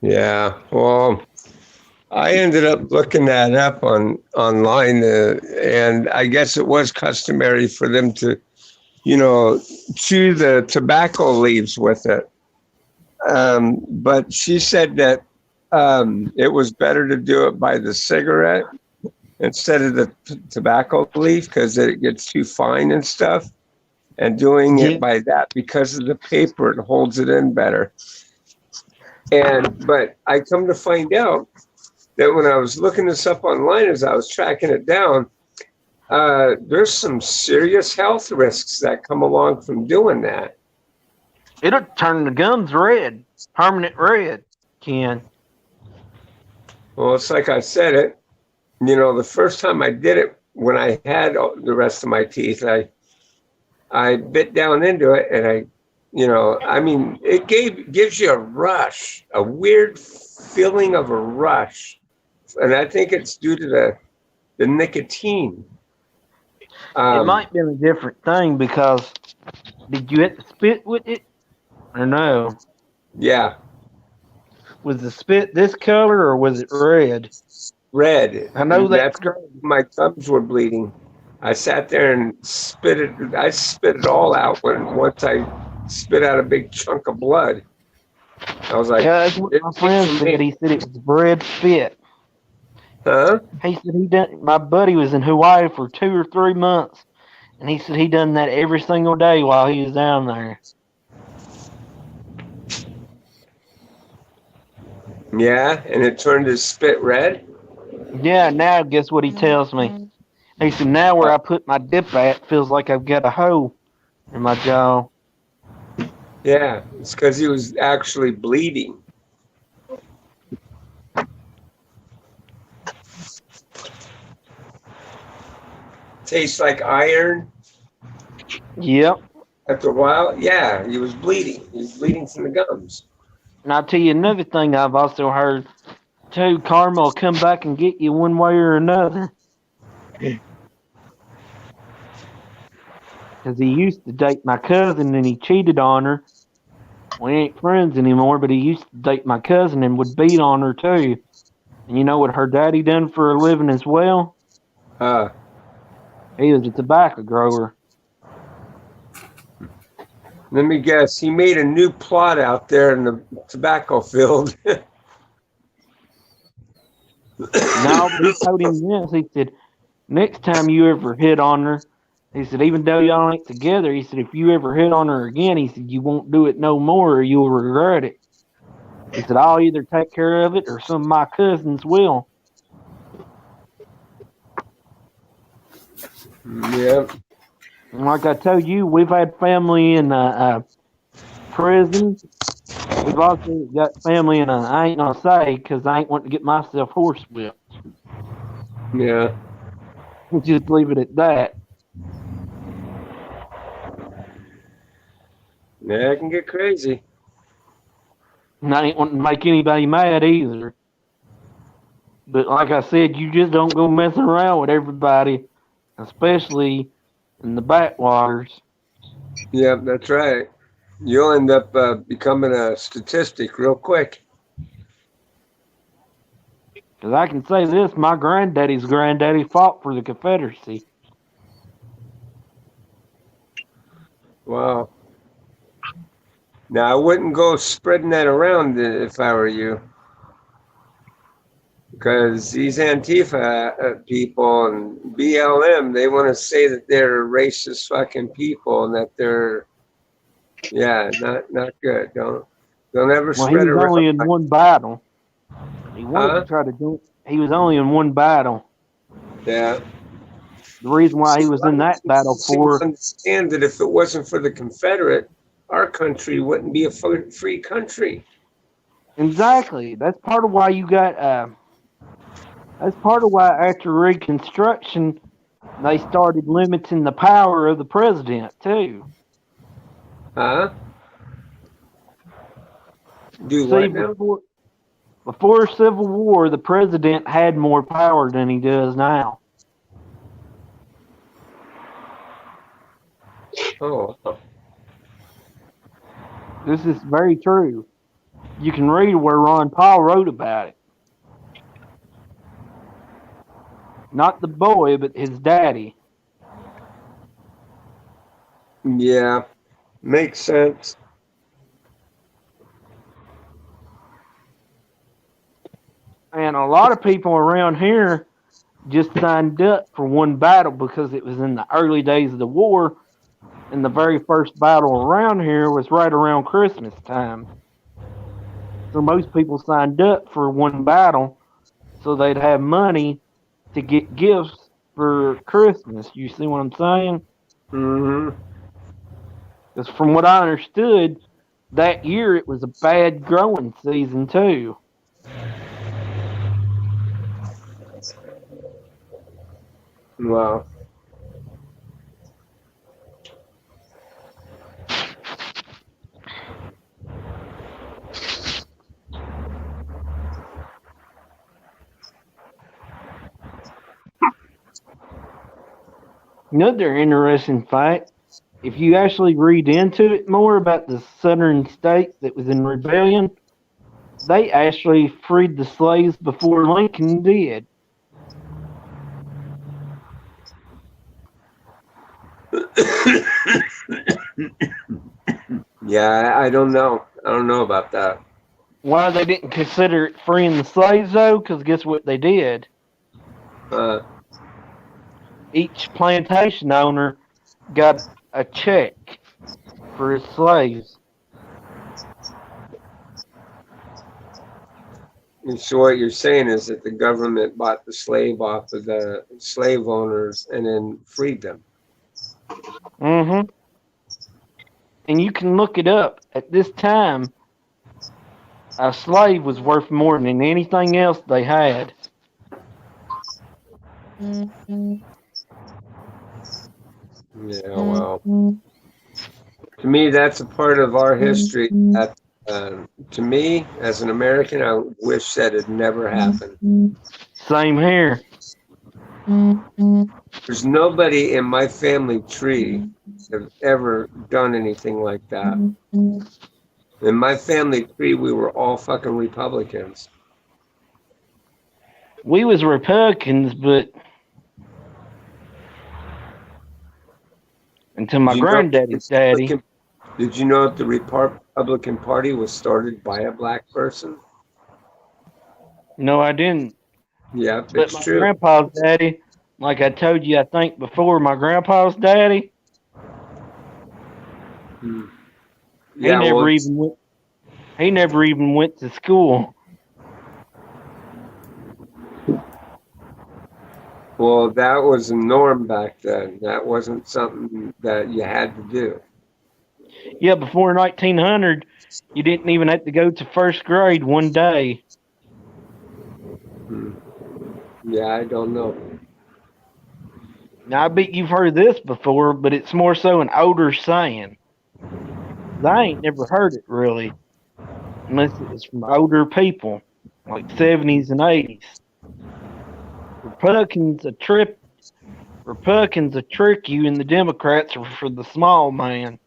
Yeah. Well, I ended up looking that up online, and I guess it was customary for them to, chew the tobacco leaves with it. But she said that it was better to do it by the cigarette instead of the tobacco leaf because it gets too fine and stuff. And doing Yeah, it by that because of the paper, it holds it in better. But I come to find out that when I was looking this up online as I was tracking it down, there's some serious health risks that come along from doing that. it'll turn the gums red, permanent red. Ken. Well, it's like I said it. The first time I did it, when I had the rest of my teeth, I bit down into it, and I mean, it gives you a rush, a weird feeling of a rush, and I think it's due to the nicotine. It might have been a different thing because did you have to spit with it or no? Yeah, Was the spit this color or was it red? red, I know and that's that's great. my gums were bleeding. I sat there and spit it. I spit it all out once I spit out a big chunk of blood. I was like, Yeah, that's what "It my ain't friend for said. me." He said it was red spit. Huh? He said he done. My buddy was in Hawaii for 2 or 3 months, and he said he done that every single day while he was down there. Yeah, and it turned his spit red. Yeah, now guess what he tells me? He said now where I put my dip at feels like I've got a hole in my jaw. Yeah, it's because he was actually bleeding. Tastes like iron. Yep. After a while, yeah, he was bleeding. He was bleeding from the gums. And I'll tell you another thing I've also heard too. Karma will come back and get you one way or another. because he used to date my cousin and he cheated on her. We ain't friends anymore, but he used to date my cousin and would beat on her too. And you know what her daddy done for a living as well? Huh. He was a tobacco grower. Let me guess. He made a new plot out there in the tobacco field. No, but he told him this. He said, next time you ever hit on her, he said, even though y'all ain't together, he said, if you ever hit on her again, he said, you won't do it no more or you'll regret it. He said, I'll either take care of it or some of my cousins will. Yeah. And like I told you, we've had family in prison. We've also got family in I ain't gonna say because I ain't want to get myself horsewhipped. Yeah. We'll just leave it at that. Yeah, it can get crazy. And I ain't wanting to make anybody mad either. But like I said, you just don't go messing around with everybody, especially in the backwaters. Yeah, that's right. You'll end up becoming a statistic real quick. Because I can say this, my granddaddy's granddaddy fought for the Confederacy. Wow. Now, I wouldn't go spreading that around if I were you. Because these Antifa people and BLM, they want to say that they're racist fucking people and that they're, not good. Don't ever Well, he spread was only around. in one battle. He wanted to try to do it. He was only in one battle. Yeah. The reason why he See, a was lot in of that people battle seem to for understand that if it wasn't for the Confederate, our country wouldn't be a free country. exactly. That's part of why you got. That's part of why after Reconstruction they started limiting the power of the president too. Huh? Do See, what now? before Civil War, the president had more power than he does now. Oh. This is very true. You can read where Ron Paul wrote about it. Not the boy, but his daddy. Yeah. Makes sense. And a lot of people around here just signed up for one battle because it was in the early days of the war, and the very first battle around here was right around Christmas time. So most people signed up for one battle so they'd have money to get gifts for Christmas. You see what I'm saying? Mm-hmm. Because from what I understood, that year it was a bad growing season too. Wow. Another interesting fact, if you actually read into it more about the southern states that was in rebellion, they actually freed the slaves before Lincoln did. Yeah, I don't know. I don't know about that. Why they didn't consider it freeing the slaves though? Because guess what they did? Uh, Each plantation owner got a check for his slaves. and so what you're saying is that the government bought the slave off of the slave owners and then freed them. Mm-hmm. And you can look it up. At this time, a slave was worth more than anything else they had. Yeah, well, to me, that's a part of our history that, to me, as an American, I wish that had never happened. Same here. There's nobody in my family tree that ever done anything like that. In my family tree, we were all fucking Republicans. We was Republicans, but until my Do you know the granddaddy's daddy. Republican? Did you know that the Republican Party was started by a black person? No, I didn't. Yeah, But it's my true. grandpa's daddy, like I told you, I think before, my grandpa's daddy, Hmm. he Yeah, never even went. He never even went to school. well, that was a norm back then. That wasn't something that you had to do. Yeah, before 1900, you didn't even have to go to first grade one day. Hmm. Yeah, I don't know. Now I bet you've heard this before, but it's more so an older saying. 'Cause I ain't never heard it really, unless it was from older people, like 70s and 80s. Republicans a trip. Republicans a trick you, and the Democrats are for the small man.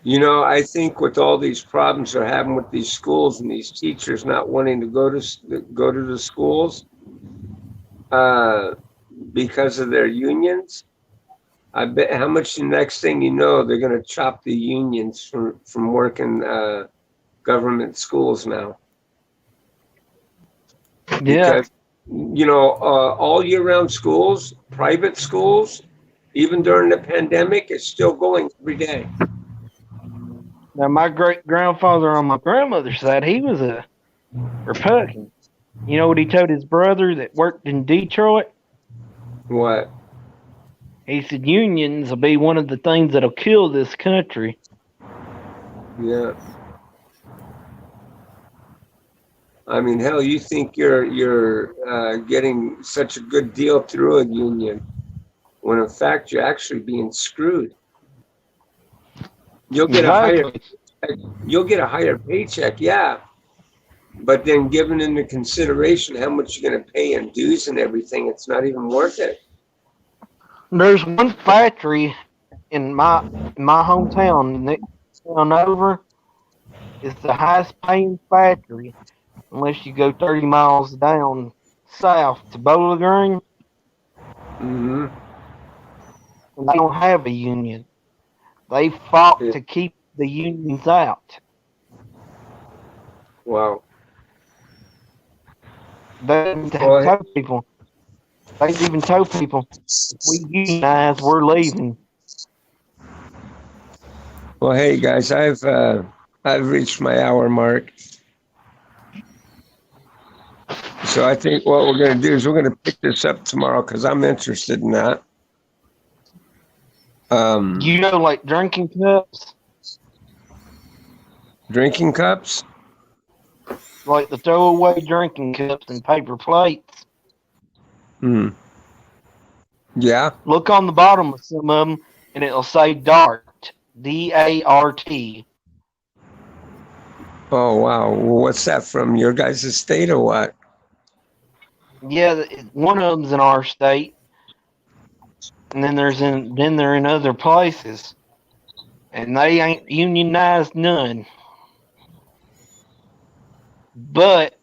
You know, I think with all these problems they're having with these schools and these teachers not wanting to go to the schools uh, because of their unions, I bet how much the next thing you know they're going to chop the unions from working government schools now Yeah. because you know all year round schools, private schools, even during the pandemic, is still going every day. Now my great grandfather on my grandmother's side, he was a Republican. You know what he told his brother that worked in Detroit? What? He said unions will be one of the things that'll kill this country. Yeah. I mean, hell, you think you're getting such a good deal through a union, when in fact you're actually being screwed. You'll get a higher Exactly. you'll get a higher paycheck, yeah, but then given into consideration how much you're going to pay in dues and everything, it's not even worth it. There's one factory in my hometown, the next town over. It's the highest paying factory, unless you go 30 miles down south to Bowling Green, Hmm. and they don't have a union. They fought to keep the unions out. Wow. They even Well, told people. They even told people, if we unionize, we're leaving. well, hey guys, I've reached my hour mark, so I think what we're going to do is we're going to pick this up tomorrow because I'm interested in that. You know, like drinking cups, Drinking cups. like the throwaway drinking cups and paper plates. Hmm. Yeah. Look on the bottom of some of them, and it'll say DART, DART. Oh wow. Well, what's that from? Your guys' state or what? Yeah, one of them's in our state, and then they're in other places, and they ain't unionized none. But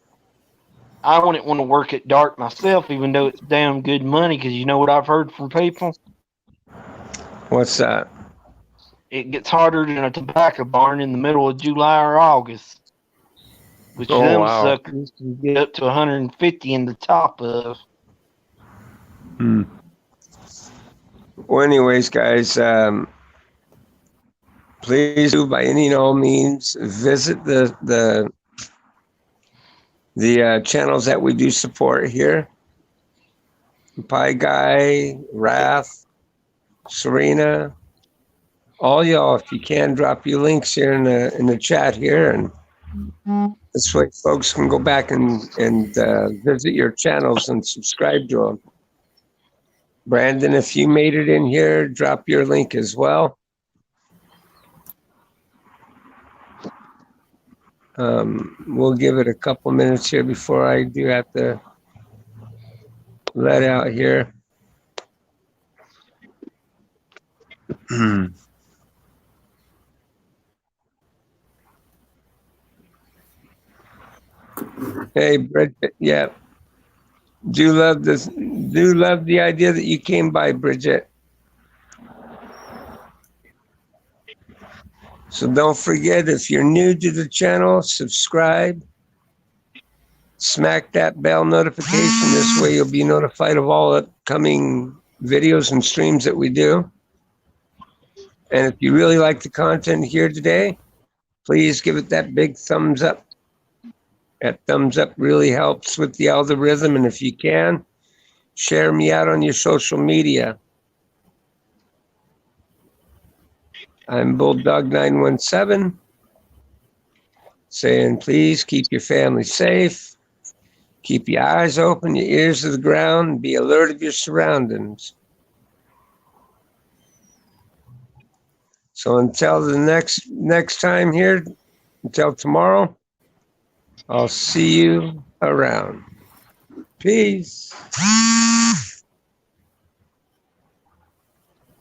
I wouldn't want to work at DART myself, even though it's damn good money. Because you know what I've heard from people, What's that? it gets harder than a tobacco barn in the middle of July or August, which Oh them wow. suckers can get up to 150 in the top of. Hmm. Well, anyways, guys, please do by any and all means visit the channels that we do support here. Pie Guy, Wrath, Serena, all y'all. If you can, drop your links here in the chat here, and this way folks can go back and visit your channels and subscribe to them. Brandon, if you made it in here, drop your link as well. We'll give it a couple minutes here before I do have to let out here. Hey, Bridget. Yeah. Do love this. Do love the idea that you came by, Bridget. So don't forget, if you're new to the channel, subscribe. Smack that bell notification. This way you'll be notified of all upcoming videos and streams that we do. And if you really like the content here today, please give it that big thumbs up. That thumbs up really helps with the algorithm. And if you can, share me out on your social media. I'm Bulldog 917 saying, please keep your family safe. Keep your eyes open, your ears to the ground, be alert of your surroundings. So until the next time here, until tomorrow, I'll see you around. Peace.